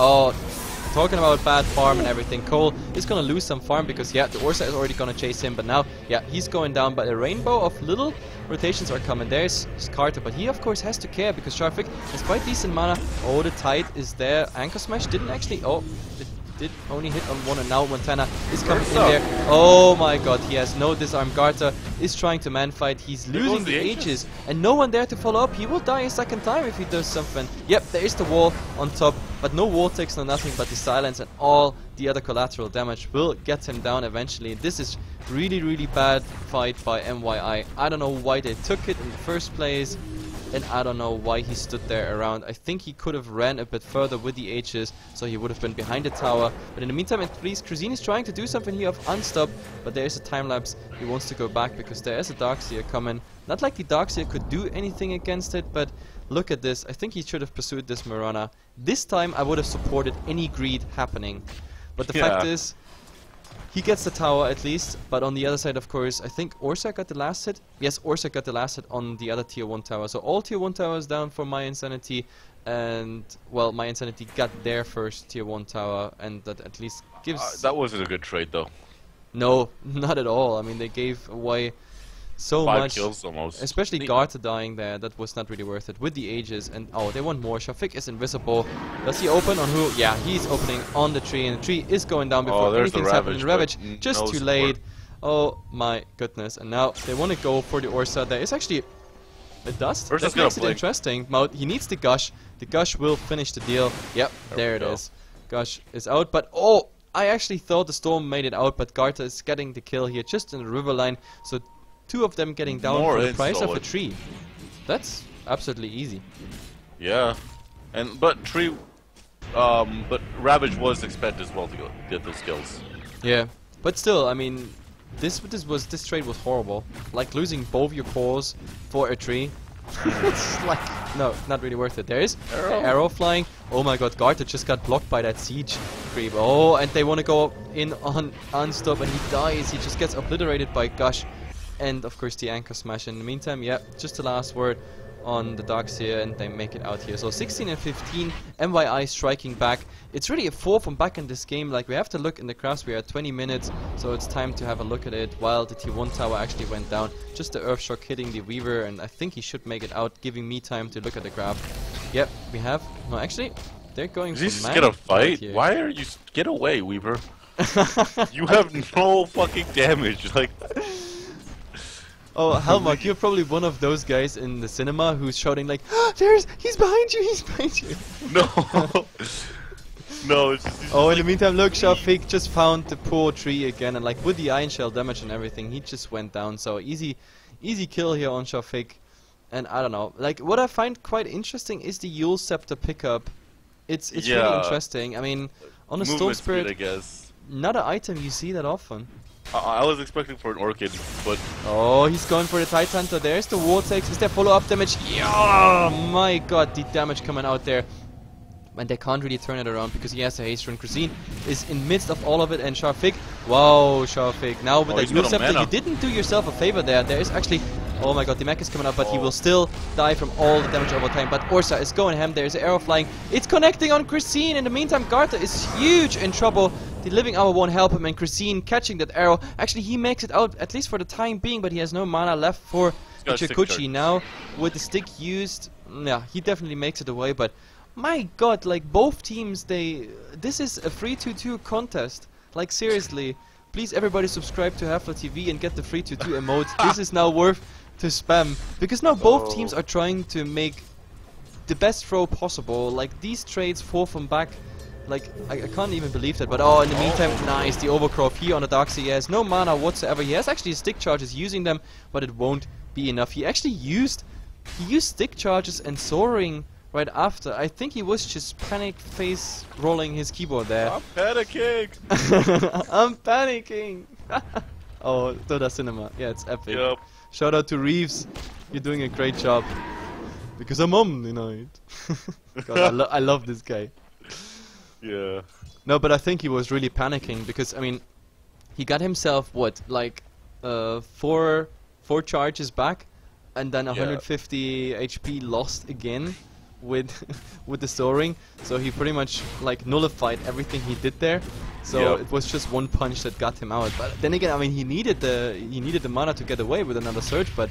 talking about bad farm and everything, Cole is gonna lose some farm because yeah, the Orsa is already gonna chase him. But now, yeah, he's going down. But a rainbow of little rotations are coming. There's Carter, but he of course has to care because Shafiq has quite decent mana. Oh, the Tide is there. Anchor Smash didn't actually. Oh, it did only hit on one, and now Montana is coming in there. Oh my god, he has no disarm. Garta is trying to man fight. He's losing the Aegis, and no one there to follow up. He will die a second time if he does something. Yep, there is the wall on top, but no vortex, no nothing but the silence, and all the other collateral damage will get him down eventually. This is really, really bad fight by mYi. I don't know why they took it in the first place, and I don't know why he stood there around. I think he could have ran a bit further with the H's, so he would have been behind the tower. But in the meantime, at least Cuisine is trying to do something here of unstop, but there is a time lapse. He wants to go back because there is a Darkseer coming. Not like the Darkseer could do anything against it, but look at this. I think he should have pursued this Mirana. This time I would have supported any greed happening. But the fact is, He gets the tower at least, but on the other side, of course, I think Orsa got the last hit. Yes, Orsa got the last hit on the other tier 1 tower. So all tier 1 towers down for mYi, and well, mYi got their first tier 1 tower, and that at least gives... That wasn't a good trade, though. No, not at all. I mean, they gave away so 5 much, kills almost. especially Garta dying there. That was not really worth it with the Aegis. And oh, they want more. Shafik is invisible. Does he open on who? Yeah, he's opening on the tree, and the tree is going down before anything's happening. Ravage just too late. Oh my goodness! And now they want to go for the Orsa. There is actually a dust. That makes it interesting. He needs the Gush. The Gush will finish the deal. Yep, there it is. Gush is out, but oh, I actually thought the Storm made it out, but Garta is getting the kill here just in the river line. So 2 of them getting down for the price of a tree. That's absolutely easy. Yeah, but Ravage was expected as well to get those kills. Yeah, but still, I mean, this trade was horrible. Like losing both your cores for a tree. It's like, no, not really worth it. There is arrow flying. Oh my god, Garta just got blocked by that siege creep. Oh, and they want to go in on Unstop, and he dies. He just gets obliterated by Gush. And of course the anchor smash. In the meantime, yeah, just the last word on the Darks here, and they make it out here. So 16 and 15, mYi striking back. It's really a 4 from back in this game. Like, we have to look in the graphs. We are at 20 minutes, so it's time to have a look at it. While the T1 tower actually went down, just the Earth Shock hitting the Weaver, and I think he should make it out, giving me time to look at the graph. Yep, we have. No, actually, they're going. Is he gonna fight? Why are you? Get away, Weaver. You have no fucking damage. Like. Oh, Helmark, you're probably one of those guys in the cinema who's shouting like, he's behind you, he's behind you. No. No, it's just... Oh, in the meantime, look, Shafik just found the poor tree again, and like with the Iron Shell damage and everything, he just went down. So easy kill here on Shafik. And I don't know, like what I find quite interesting is the Yule Scepter pickup. It's really interesting. I mean, on a Storm Spirit, I guess. Not an item you see that often. I was expecting for an Orchid, but... Oh, he's going for the Tide Hunter. There's the Vortex. Is there follow-up damage? Yeah! Oh my god, the damage coming out there. And they can't really turn it around because he has a haste run. Cuisine is in midst of all of it, and Shafik. Wow, Shafik. Now with the Yule Scepter, you didn't do yourself a favor there. There is actually... Oh my god, the mech is coming up, but he will still die from all the damage over time. But Orsa is going ham. There's an arrow flying. It's connecting on Cuisine. In the meantime, Garta is huge in trouble. The living armor won't help him, and Cuisine catching that arrow. Actually, he makes it out, at least for the time being, but he has no mana left for Ichikuchi now. With the stick used, yeah, he definitely makes it away, but my god, like both teams, this is a 3-2-2 contest. Like seriously, please everybody subscribe to Heflatv and get the 3-2-2 emote. This is now worth to spam, because now both teams are trying to make the best throw possible. Like these trades 4 from back, like I can't even believe that. But oh, in the meantime, nice, the Overcroft here on the Darkseid. He has no mana whatsoever. He has actually stick charges, using them, but it won't be enough. He actually used stick charges and soaring right after. I think he was just panic face rolling his keyboard there. I'm panicking. I'm panicking. Oh, Dota Cinema. Yeah, it's epic. Yep. Shout out to Reeves. You're doing a great job. Because I'm omni-night. God, I love this guy. Yeah. No, but I think he was really panicking because, I mean, he got himself, what, like, 4 charges back, and then 150 HP lost again with the soaring. So he pretty much, like, nullified everything he did there. So it was just one punch that got him out. But then again, I mean, he needed the mana to get away with another surge, but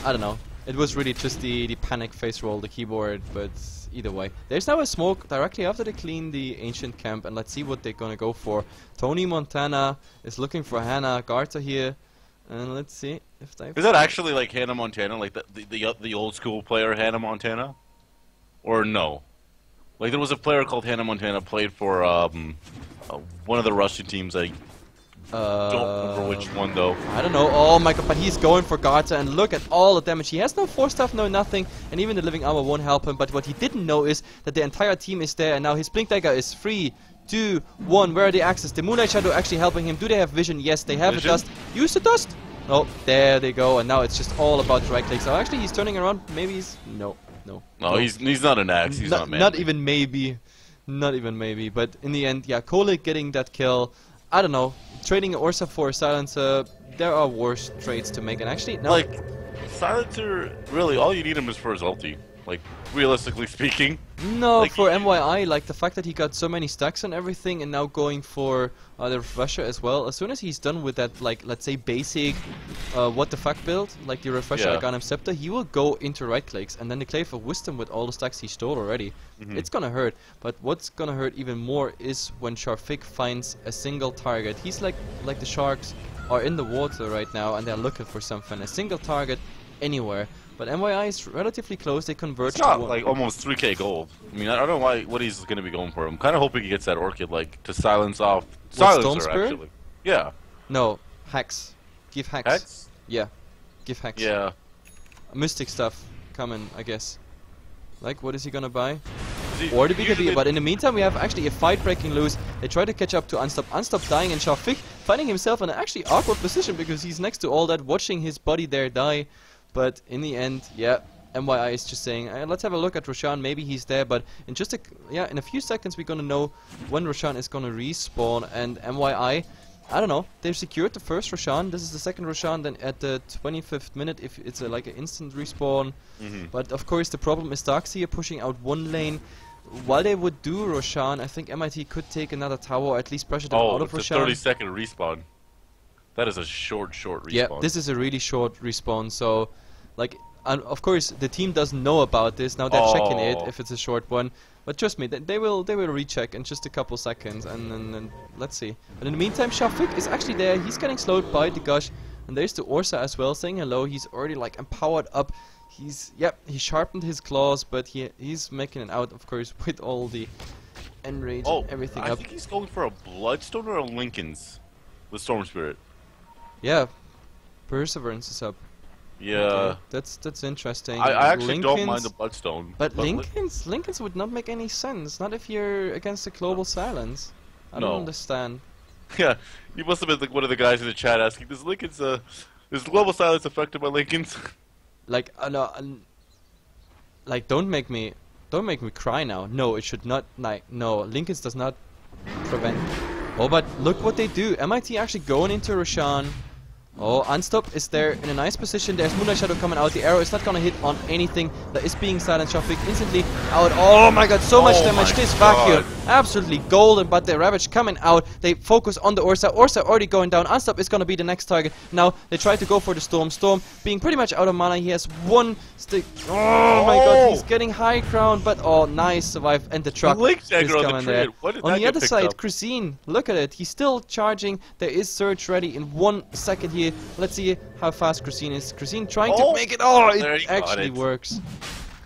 I don't know. It was really just the panic face roll, the keyboard, but either way. There's now a smoke directly after they clean the ancient camp, and let's see what they're gonna go for. Tony Montana is looking for Hannah, Garta here, and let's see if they... Is that actually like Hannah Montana, like the old school player Hannah Montana? Or no? Like there was a player called Hannah Montana, played for one of the Russian teams. I don't remember which one though. I don't know. Oh my god, but he's going for Garta, and look at all the damage. He has no force stuff, no nothing, and even the living armor won't help him. But what he didn't know is that the entire team is there, and now his blink dagger is 3, 2, 1. Where are the axes? The Moonlight Shadow actually helping him. Do they have vision? Yes, they have the dust. Use the dust. Oh, there they go, and now it's just all about right click. So actually, he's turning around. Maybe he's no. He's not an axe. He's not man. Not even maybe. Not even maybe. But in the end, yeah, Kolik getting that kill. I don't know. trading Orsa for a Silencer, there are worse trades to make. And actually, no. Like, Silencer, really, all you need him is for his ulti. Like, realistically speaking. No, like, for mYi, like the fact that he got so many stacks and everything, and now going for the refresher as well. As soon as he's done with that, like, let's say basic what the fuck build, like the refresher Arcanum Scepter, he will go into right clicks and then declare for Wisdom with all the stacks he stole already. It's gonna hurt, but what's gonna hurt even more is when Sharfik finds a single target. He's like the sharks are in the water right now and they're looking for something, a single target anywhere. But mYi is relatively close. They converge. It's not like almost 3k gold. I mean, I don't know what he's going to be going for. I'm kind of hoping he gets that Orchid, like, to silence off. Silencer, actually. Yeah. No, Hex. Give Hex. Hex? Yeah. Give Hex. Yeah. Mystic stuff coming, I guess. Like, what is he gonna buy? See, Or the BKB. But in the meantime, we have actually a fight breaking loose. They try to catch up to Unstop. Unstop dying, and Sharfik finding himself in an actually awkward position because he's next to all that, watching his buddy there die. But in the end, yeah, mYi is just saying, let's have a look at Roshan. Maybe he's there, but in just in a few seconds we're gonna know when Roshan is gonna respawn. And mYi, I don't know, they've secured the first Roshan. This is the second Roshan. Then at the 25th minute, if it's like an instant respawn. But of course the problem is Darkseer pushing out one lane. While they would do Roshan, I think MiT could take another tower, or at least pressure them out of Roshan. Oh, it's a 30-second respawn. That is a short respawn. Yeah, this is a really short respawn, so, like, of course, the team doesn't know about this, now they're checking it, if it's a short one, but trust me, they will recheck in just a couple seconds, and then let's see. But in the meantime, Sharfik is actually there, he's getting slowed by the Gush, and there's the Orsa as well, saying hello. He's already, like, empowered up, he sharpened his claws, but he's making it out, of course, with all the enrage and everything I think he's going for a Bloodstone or a Lincoln's, the Storm Spirit. Yeah, Perseverance is up. Yeah, okay. That's interesting. I actually don't mind the Bloodstone. But Lincoln's would not make any sense. Not if you're against the global silence. I don't understand. Yeah, you must have been like one of the guys in the chat asking, is global silence affected by Lincoln's? Like, no, like don't make me cry now. No, it should not. Like, no, Lincoln's does not prevent. Oh, but look what they do. MiT actually going into Roshan. Oh, Unstop is there in a nice position. There's Moonlight Shadow coming out. The arrow is not gonna hit on anything that is being silenced. Sharfik instantly out. Oh my god, so much damage. This vacuum. Absolutely golden, but the Ravage coming out. They focus on the Orsa. Orsa already going down. Unstop is gonna be the next target. Now, they try to go for the Storm. Storm being pretty much out of mana. He has one stick. Oh my god, he's getting high ground, but nice survive. And the truck is coming there. On the other side, Chrisine, look at it. He's still charging. There is Surge ready in 1 second here. Let's see how fast Chrisine is. Chrisine trying to make it. Oh, it actually works.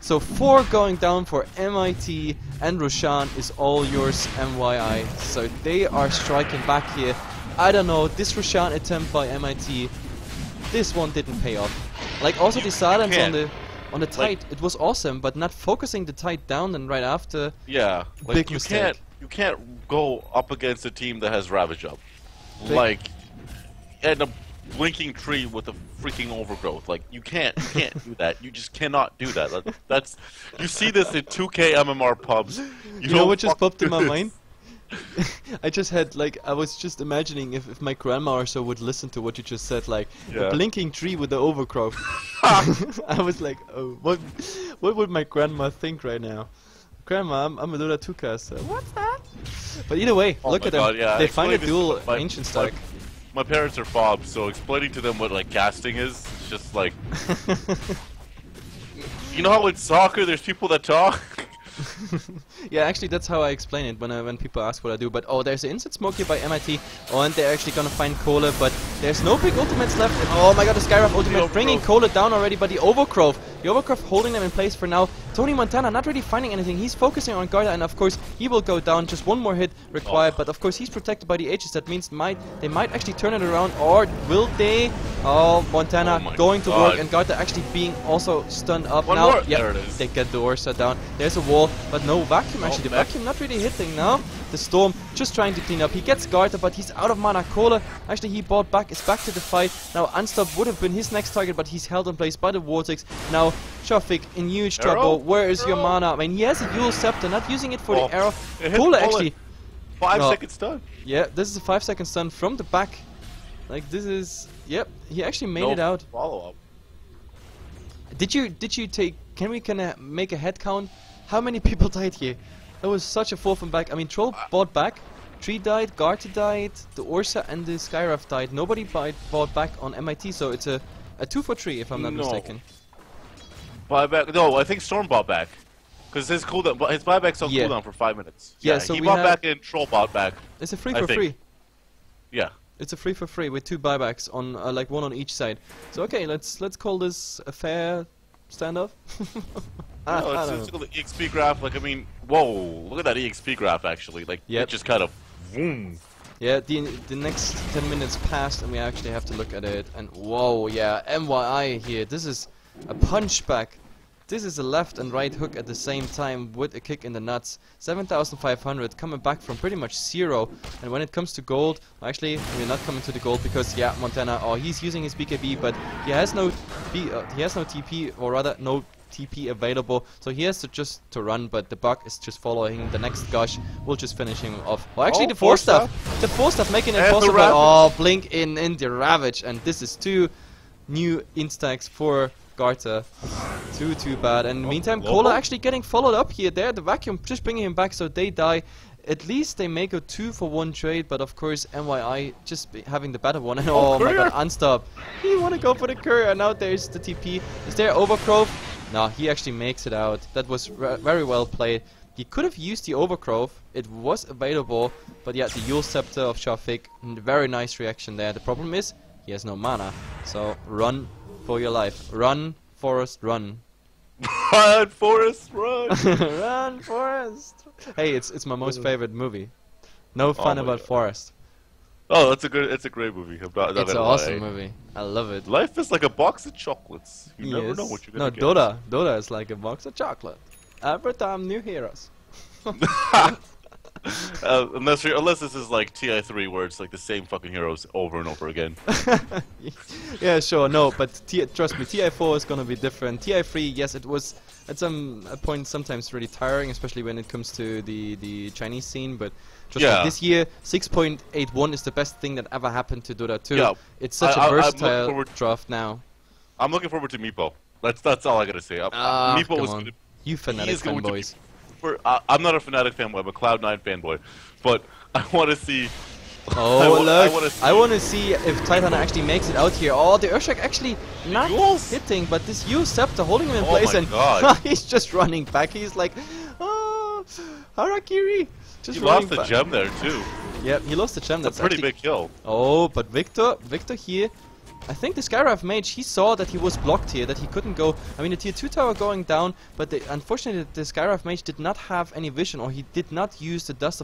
So 4 going down for MiT, and Roshan is all yours, mYi. So they are striking back here. I don't know, this Roshan attempt by MiT, this one didn't pay off. Like, also the silence on the Tide, it was awesome, but not focusing the Tide down and right after. Yeah, like big mistake. You can't go up against a team that has Ravage up. Like, and a blinking tree with a freaking overgrowth. Like, you can't do that. You just cannot do that. That's you see this in 2K MMR pubs. You know what just popped in my mind? I just had, like, I was just imagining if my grandma or so would listen to what you just said, like, a blinking tree with the overgrowth. I was like, oh, what would my grandma think right now? Grandma, I'm a Dota 2 caster. What's that? But either way, look at them. Yeah. They find a dual ancient stack. My parents are fobs, so explaining to them what, like, casting is, it's just like... You know how in soccer there's people that talk? Yeah, actually that's how I explain it when people ask what I do. But there's an instant smoke here by MiT. And they're actually gonna find Kola, but there's no big ultimates left. And oh my god, the Skywrath ultimate bringing Kola down already, but the Overgrowth holding them in place for now. Tony Montana not really finding anything. He's focusing on Garda, and of course he will go down. Just one more hit required, but of course he's protected by the Aegis. That means they might actually turn it around, or will they? Oh, Montana going to work, and Garda actually being also stunned up now. Yeah, they get the Orsa down. There's a wall, but no vacuum actually. The vacuum not really hitting now. The Storm just trying to clean up. He gets Garda, but he's out of mana. Kola, actually he bought back, is back to the fight. Now Unstop would have been his next target, but he's held in place by the Vortex. Now Sharfik in huge trouble. Where is your mana? I mean, he has a dual scepter, not using it for the arrow. Kola actually 5 No. seconds stun. Yeah, this is a 5-second stun from the back. Like this is, yep, he actually made it out. Follow up. Did you take? Can we make a head count? How many people died here? That was such a fall from back. I mean, Troll bought back. Tree died, Garta died, the Ursa and the Skyraf died. Nobody bought back on MIT, so it's a 2 for 3 if I'm not mistaken. Buyback? No, I think Storm bought back. Because his cooldown, his buyback's on cooldown for 5 minutes. Yeah, so he we bought have, back and Troll bought back. It's a 3 for 3. Yeah. It's a 3 for 3 with 2 buybacks on like 1 on each side. So okay, let's call this a fair standoff. No, it's the EXP graph. Like I mean, whoa! Look at that EXP graph actually. Like it just kind of, boom. Yeah, the next 10 minutes passed and we actually have to look at it. And whoa, yeah, mYi here. This is a punch back. This is a left and right hook at the same time with a kick in the nuts. 7,500 coming back from pretty much 0. And when it comes to gold, actually we're not coming to the gold because yeah, Montana. Oh, he's using his BKB, but he has no TP, or rather no TP available, so he has to run. But the bug is just following. The next gush will just finish him off. Well, actually, the 4-stuff making it possible. Oh, blink in the Ravage, and this is 2 new instacks for Garta. Too bad. And meantime, Cola actually getting followed up here. There, the vacuum just bringing him back, so they die. At least they make a 2 for 1 trade, but of course mYi just having the better one. And oh my god, unstop. He wanna go for the courier. Now there's the TP. Is there Overgrowth? No, he actually makes it out. That was very well played. He could have used the Overgrowth. It was available, but yeah, the Kiilstofte of Shafik. Very nice reaction there. The problem is he has no mana, so run for your life. Run, Forest, run. Run, Forest, run! Run, Forest! Hey, it's my most favorite movie. No fun about Forest. Oh, it's a great movie. It's an awesome movie. I love it. Life is like a box of chocolates. You never know what you're gonna get. No, Dota is like a box of chocolate. Every time new heroes. Unless this is like TI3 where it's like the same fucking heroes over and over again. Yeah, sure, no, but trust me, TI4 is gonna be different. TI3, yes, it was at some point sometimes really tiring, especially when it comes to the Chinese scene, but trust me, this year 6.81 is the best thing that ever happened to Dota 2. Yeah, it's such a versatile draft now. I'm looking forward to Meepo. That's all I gotta say. Meepo was gonna, you Fnatic fanboys. I'm not a Fnatic fanboy, I'm a Cloud9 fanboy, but I want to see. Oh look! I want to see if Titan actually makes it out here. Oh, the Urshak actually not hitting, but this Kiilstofte holding him in place, and he's just running back. He's like, oh, Harakiri. Just he lost the gem there too. Yep, he lost the gem. That's a pretty big kill. Oh, but Victor here. I think the Skyraf mage, he saw that he was blocked here, that he couldn't go. I mean, the tier 2 tower going down, but unfortunately the Skyraf mage did not have any vision, or he did not use the dust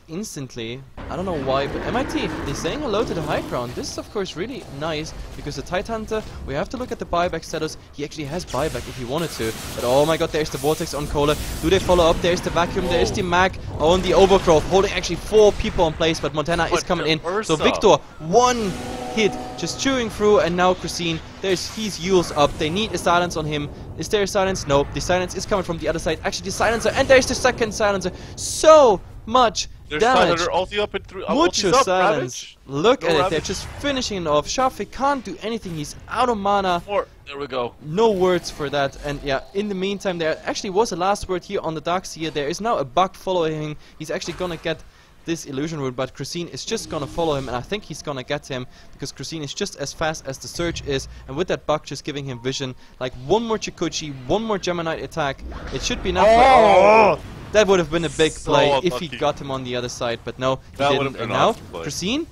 instantly. I don't know why, but MIT, they're saying hello to the high ground. This is of course really nice, because the Tidehunter, we have to look at the buyback status. He actually has buyback if he wanted to, but oh my god, there's the Vortex on Cola. Do they follow up? There's the Vacuum, there's the Mag, and the Overgrowth, holding actually 4 people in place, but Montana is coming in. So Victor, 1 hit, just chewing through, and now Christine, he's Yule's up. They need a silence on him. Is there a silence? No, the silence is coming from the other side. Actually, the silencer, and there's the second silencer. So much damage. Ulti up in 3. Mucho silence. Look at it, they're just finishing it off. Shafik can't do anything, he's out of mana. There we go. No words for that. And yeah, in the meantime, there actually was a last word here on the Darkseer. There is now a bug following him. He's actually gonna get this illusion root, but Christine is just gonna follow him, and I think he's gonna get him because Christine is just as fast as the Surge is, and with that bug just giving him vision, like 1 more Chikuchi, 1 more Gemini attack, it should be enough. That would have been a big play if he got him on the other side, but no, he didn't. And now, Christine,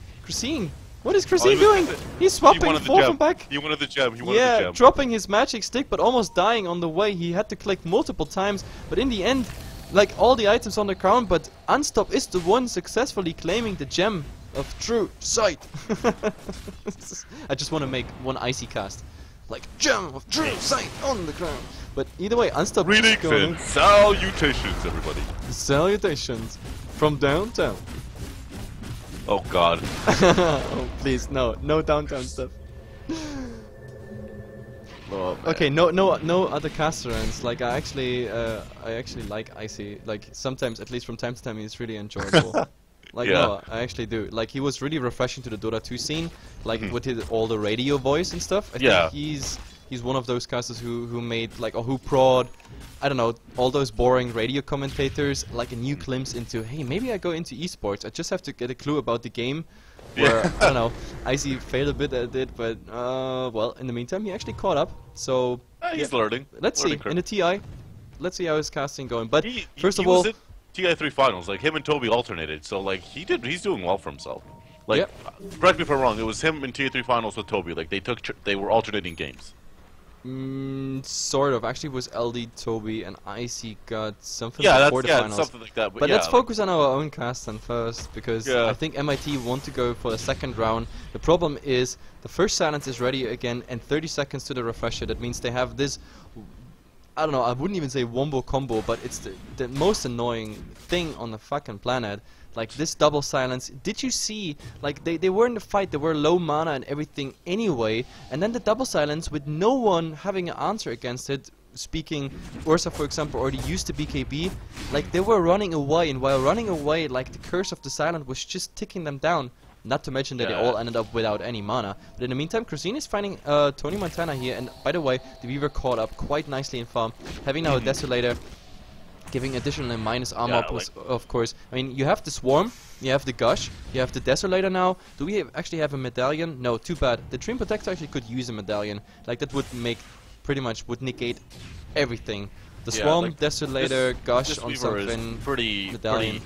what is Christine doing? He's swapping forth and back. He wanted the gem. He wanted the gem. Dropping his magic stick, but almost dying on the way. He had to click multiple times, but in the end, like all the items on the ground, but Unstop is the one successfully claiming the gem of true sight. I just want to make one icy cast, like gem of true sight on the ground. But either way, Unstop. Greetings and salutations, everybody. Salutations from downtown. Oh god. Oh please, no downtown stuff. Oh, man. Okay, no other caster runs. Like I actually like Icy. Like sometimes, at least from time to time, he's really enjoyable. Like Yeah. no, I actually do. Like he was really refreshing to the Dota 2 scene. Like with all the radio voice and stuff. I Yeah. think he's one of those casters who made like, or who brought, I don't know, all those boring radio commentators like a new glimpse into, hey, maybe I go into esports. I just have to get a clue about the game. Where I don't know, Icy failed a bit at it, but well, in the meantime, he actually caught up. So He's learning. let's see in the TI. Let's see how his casting going. But first of he all, was at TI3 finals. Like him and Toby alternated, so like he's doing well for himself. Like, correct me if I'm wrong. It was him in TI3 finals with Toby. Like they were alternating games. Sort of. Actually, it was LD Toby and Icy got something Yeah, before the finals. something like that. But yeah, let's focus on our own cast then first, because I think MIT want to go for the second round. The problem is the first silence is ready again, and 30 seconds to the refresher. That means they have this, I don't know, I wouldn't even say wombo combo, but it's the most annoying thing on the fucking planet. Like this double silence. Did you see, like they were in the fight, they were low mana and everything anyway, and then the double silence with no one having an answer against it. Speaking Ursa, for example, already used to BKB, like they were running away, and while running away, like the curse of the silent was just ticking them down. Not to mention that they all ended up without any mana. But in the meantime, Christine is finding Tony Montana here, and by the way, the Weaver caught up quite nicely in farm, having now a Desolator, giving additional minus armor plus, of course. I mean, you have the Swarm, you have the Gush, you have the Desolator now. Do we actually have a medallion? No, too bad. The Dream Protector actually could use a medallion. Like, that would make, pretty much, would negate everything. The Swarm, like Desolator, Gush on something, pretty medallion.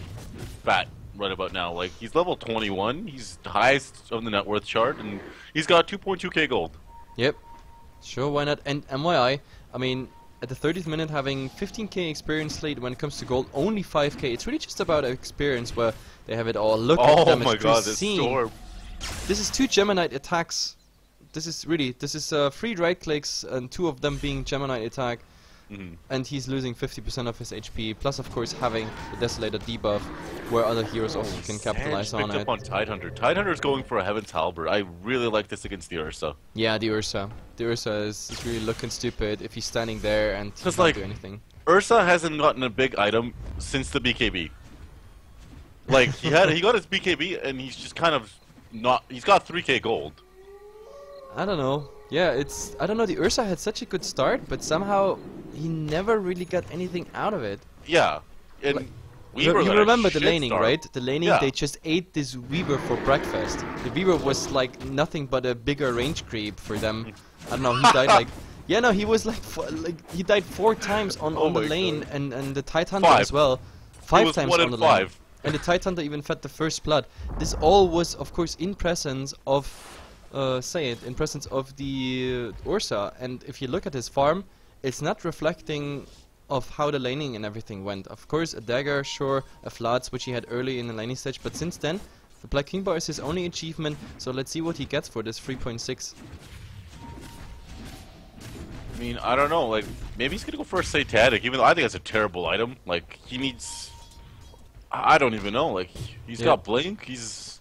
Fat right about now. Like, he's level 21, he's the highest of the net worth chart, and he's got 2.2k gold. Yep. Sure, why not? And mYi, I mean, at the 30th minute, having 15k experience lead when it comes to gold, only 5k. It's really just about experience where they have it all. Look at them. Oh my god, this storm. This is 2 Gemini attacks. This is 3 right clicks and 2 of them being Gemini attack. And he's losing 50% of his HP, plus of course having the Desolator debuff, where other heroes also can capitalize on it. Up on Tidehunter. Tidehunter's going for a Heaven's Halberd. I really like this against the Ursa. Yeah, the Ursa. The Ursa is really looking stupid if he's standing there and he can't do anything. Ursa hasn't gotten a big item since the BKB. Like, he got his BKB and he's just kind of not... He's got 3k gold. I don't know. Yeah, I don't know, the Ursa had such a good start, but somehow he never really got anything out of it. Yeah. And like, Weaver you remember the laning, start. right? The laning, they just ate this Weaver for breakfast. The Weaver was like nothing but a bigger range creep for them. I don't know, he died like... Yeah, no, he was like he died 4 times on the lane, and the Tidehunter as well. 5 times on the lane. And the Tidehunter even fed the first blood. This all was, of course, in presence of... in presence of the Ursa, and if you look at his farm, it's not reflecting of how the laning and everything went. Of course, a dagger, sure, a Floods, which he had early in the laning stage, but since then, the Black King Bar is his only achievement, so let's see what he gets for this 3.6. I mean, I don't know, like, maybe he's gonna go for a Satanic, even though I think that's a terrible item. Like, he needs... I don't even know, like, he's got Blink, he's...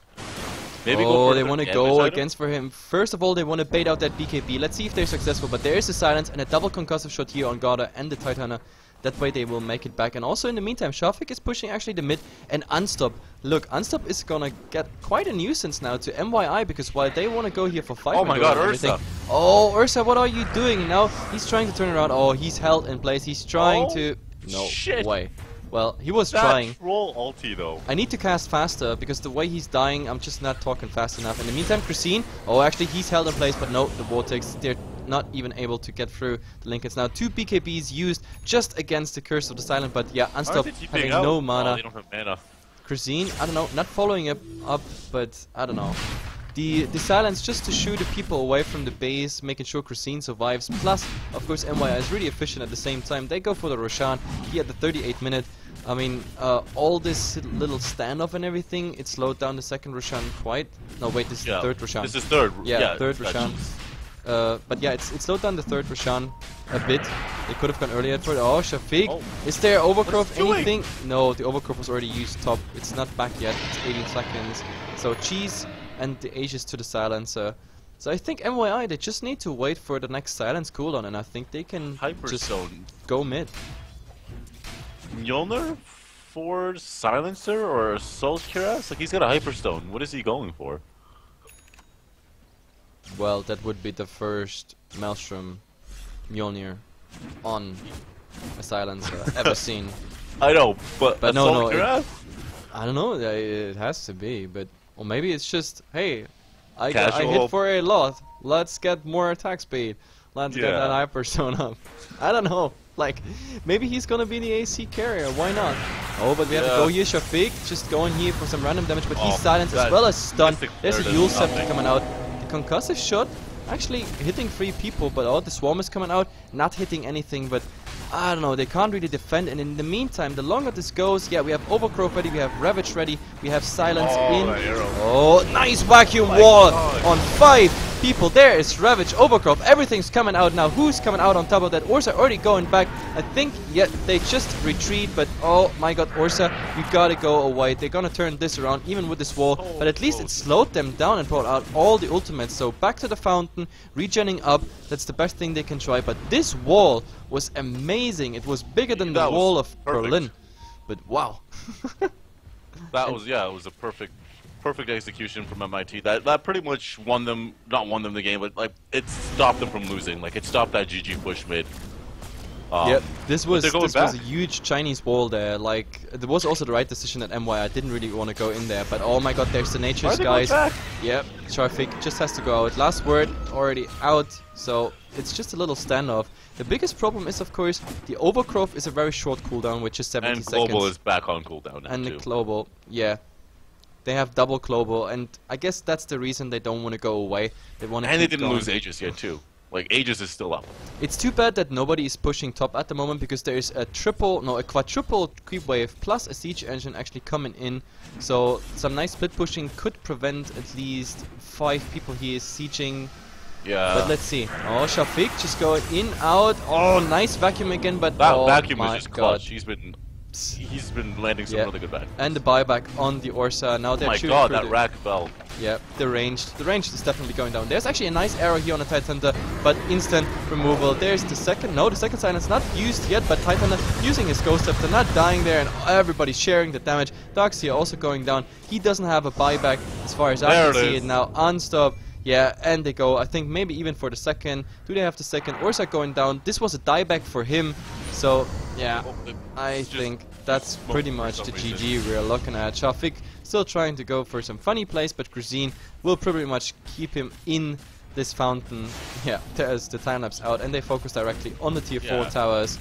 Maybe they want to go against for him. First of all, they want to bait out that BKB. Let's see if they're successful. But there is a silence and a double concussive shot here on Garda and the Tidehunter. That way they will make it back. And also in the meantime, Shafik is pushing actually the mid. And Unstop. Look, Unstop is gonna get quite a nuisance now to mYi, because while they want to go here for 5 Oh my god, Ursa! Oh, Ursa, what are you doing? Now he's trying to turn around. Oh, he's held in place. He's trying to... No way. Well, he was trying. Troll ulti though. I need to cast faster, because the way he's dying, I'm just not talking fast enough. In the meantime, Christine, actually he's held in place, but no, the Vortex, they're not even able to get through the link. It's now 2 BKBs used just against the Curse of the Silent, but yeah, Unstop having no mana. They don't have mana. Christine, I don't know, not following up, but I don't know. The silence just to shoo the people away from the base, making sure Christine survives. Plus, of course, mYi is really efficient at the same time. They go for the Roshan here at the 38th minute. I mean, all this little standoff and everything, it slowed down the second Roshan quite. No, wait, this is the third Roshan. This is third. Yeah, third Roshan. But yeah, it slowed down the third Roshan a bit. They could have gone earlier for it. Oh, Shafiq. Is there overgrowth anything? No, the overgrowth was already used top. It's not back yet. It's 18 seconds. So Cheese and the Aegis to the silencer. So I think mYi, they just need to wait for the next silence cooldown, and I think they can just Hyperstone. go mid. Mjolnir for Silencer or Soul Cuirass? Like, he's got a Hyperstone. What is he going for? Well, that would be the first Maelstrom Mjolnir on a silencer ever seen. I know, but a no, Soul no, Cuirass? I don't know, it has to be, but... Or maybe it's just, hey, I Casual. hit for a lot, let's get more attack speed. Let's get that Hyperstone up. I don't know. Like, maybe he's gonna be the AC carrier, why not? Oh, but we have to go here, Shafiq, just going here for some random damage, but he's silenced as well as stunned. There's a Yule Scepter coming out. The concussive shot, actually hitting 3 people, but the Swarm is coming out, not hitting anything, but I don't know, they can't really defend, and in the meantime, the longer this goes, yeah, we have Overgrowth ready, we have Ravage ready, we have Silence in. Oh, nice vacuum wall on 5 people. There is Ravage, Overgrowth, everything's coming out now. Who's coming out on top of that? Ursa already going back. I think, yeah, they just retreat, but oh my god, Ursa, you gotta go away. They're gonna turn this around, even with this wall, but at least it slowed them down and brought out all the ultimates. So back to the fountain, regenning up, that's the best thing they can try, but this wall was amazing. It was bigger than the wall of Berlin, but wow. That was, yeah, it was a perfect execution from MIT. That pretty much won them, not won them the game, but like it stopped them from losing. Like it stopped that GG push mid. Yep, this was a huge Chinese wall there. Like it was also the right decision at mYi. I didn't really want to go in there, but oh my god, there's the Nature's guys. Yep, Shafiq just has to go out. Last word already out, so it's just a little standoff. The biggest problem is, of course, the Overgrowth is a very short cooldown, which is 70 seconds. And Global is back on cooldown now and too. The Global, yeah. They have double Global, and I guess that's the reason they don't want to go away. They want to And they didn't lose Aegis yet too. Like, Aegis is still up. It's too bad that nobody is pushing top at the moment, because there is a quadruple creep wave plus a siege engine actually coming in. So some nice split pushing could prevent at least 5 people he is sieging. Yeah. But let's see. Oh, Shafiq just going in, out. Oh, nice vacuum again, but that oh vacuum my is just clutch. God. He's been landing some really good back. And the buyback on the Ursa. Now they're shooting. Oh my god, that rack fell. Yeah, the range is definitely going down. There's actually a nice arrow here on the Titan Hunter, but instant removal. There's the second. No, the second silence not used yet, but Titan Hunter using his Ghost Scepter, not dying there, and everybody's sharing the damage. Dark's here also going down. He doesn't have a buyback as far as I can see it now. Unstop. Yeah, and they go, I think maybe even for the second. Do they have the second? Ursa going down. This was a dieback for him. So, yeah, I think that's pretty much the GG we're looking at. Shafiq still trying to go for some funny plays, but Gruzin will pretty much keep him in this fountain. Yeah, there's the time-lapse out, and they focus directly on the tier 4 towers.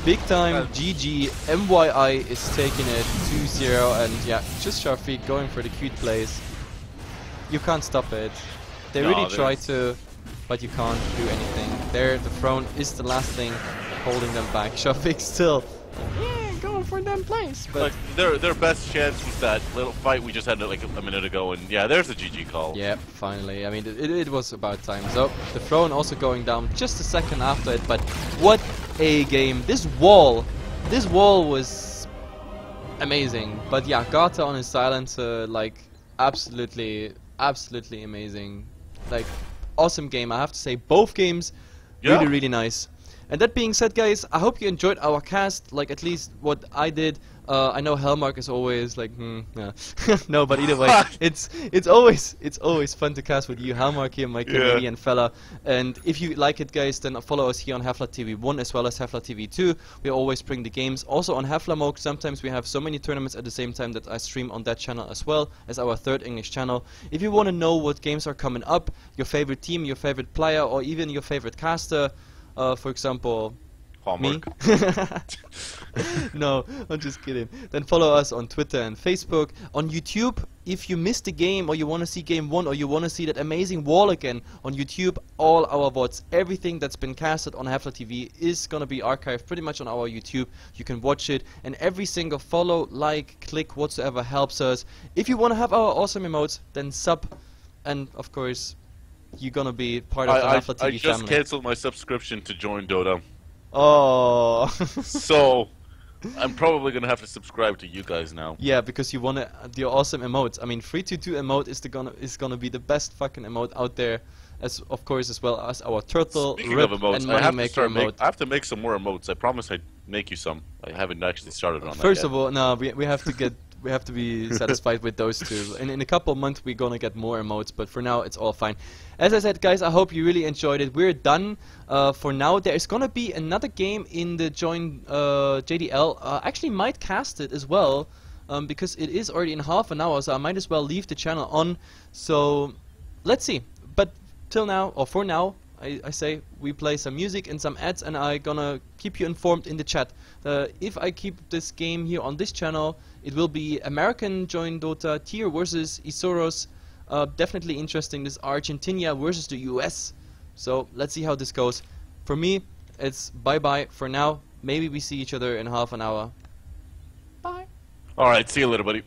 Big time, GG, mYi is taking it 2-0, and yeah, just Shafiq going for the cute plays. You can't stop it. They really try to, but you can't do anything. There, the throne is the last thing holding them back. Shafiq still, going for them plays. But like their best chance was that little fight we just had like a minute ago, and yeah, there's a GG call. Yeah, finally. I mean, it was about time. So the throne also going down just a second after it. But what a game! This wall was amazing. But yeah, Gata on his silencer, like absolutely amazing. Like awesome game. I have to say, both games really nice. And that being said, guys, I hope you enjoyed our cast, like at least what I did. I know Hellmark is always like, no, but either way, it's always fun to cast with you, Hellmark here, my Canadian fella. And if you like it, guys, then follow us here on Heflatv 1 as well as Heflatv 2. We always bring the games. Also on Heflamok, sometimes we have so many tournaments at the same time that I stream on that channel as well as our third English channel. If you want to know what games are coming up, your favorite team, your favorite player, or even your favorite caster, for example, Hallmark. Me? No, I'm just kidding. Then follow us on Twitter and Facebook. On YouTube, if you missed the game or you want to see game 1 or you want to see that amazing wall again on YouTube, all our VODs, everything that's been casted on Heflatv is going to be archived pretty much on our YouTube. You can watch it, and every single follow, like, click, whatsoever helps us. If you want to have our awesome emotes, then sub, and of course, you're going to be part of the Heflatv family. I just canceled my subscription to joinDOTA. Oh. So, I'm probably gonna have to subscribe to you guys now. Yeah, because you want the awesome emotes. I mean, 322 emote is gonna be the best fucking emote out there, as of course as well as our turtle, Speaking rip, of emotes, and I have to moneymaker emote. I have to make some more emotes. I promise I'd make you some. I haven't actually started on that First yet. of all, no, we have to get we have to be satisfied with those two. In a couple of months we're gonna get more emotes, but for now it's all fine. As I said, guys, I hope you really enjoyed it. We're done for now. There is gonna be another game in the join JDL. Actually, might cast it as well because it is already in half an hour, so I might as well leave the channel on. So let's see. But till now, or for now, I say we play some music and some ads, and I'm gonna keep you informed in the chat. If I keep this game here on this channel, it will be American joinDOTA tier versus Isoros. Definitely interesting. This Argentina versus the US. So let's see how this goes. For me, it's bye-bye for now. Maybe we see each other in half an hour. Bye. All right, see you later, buddy.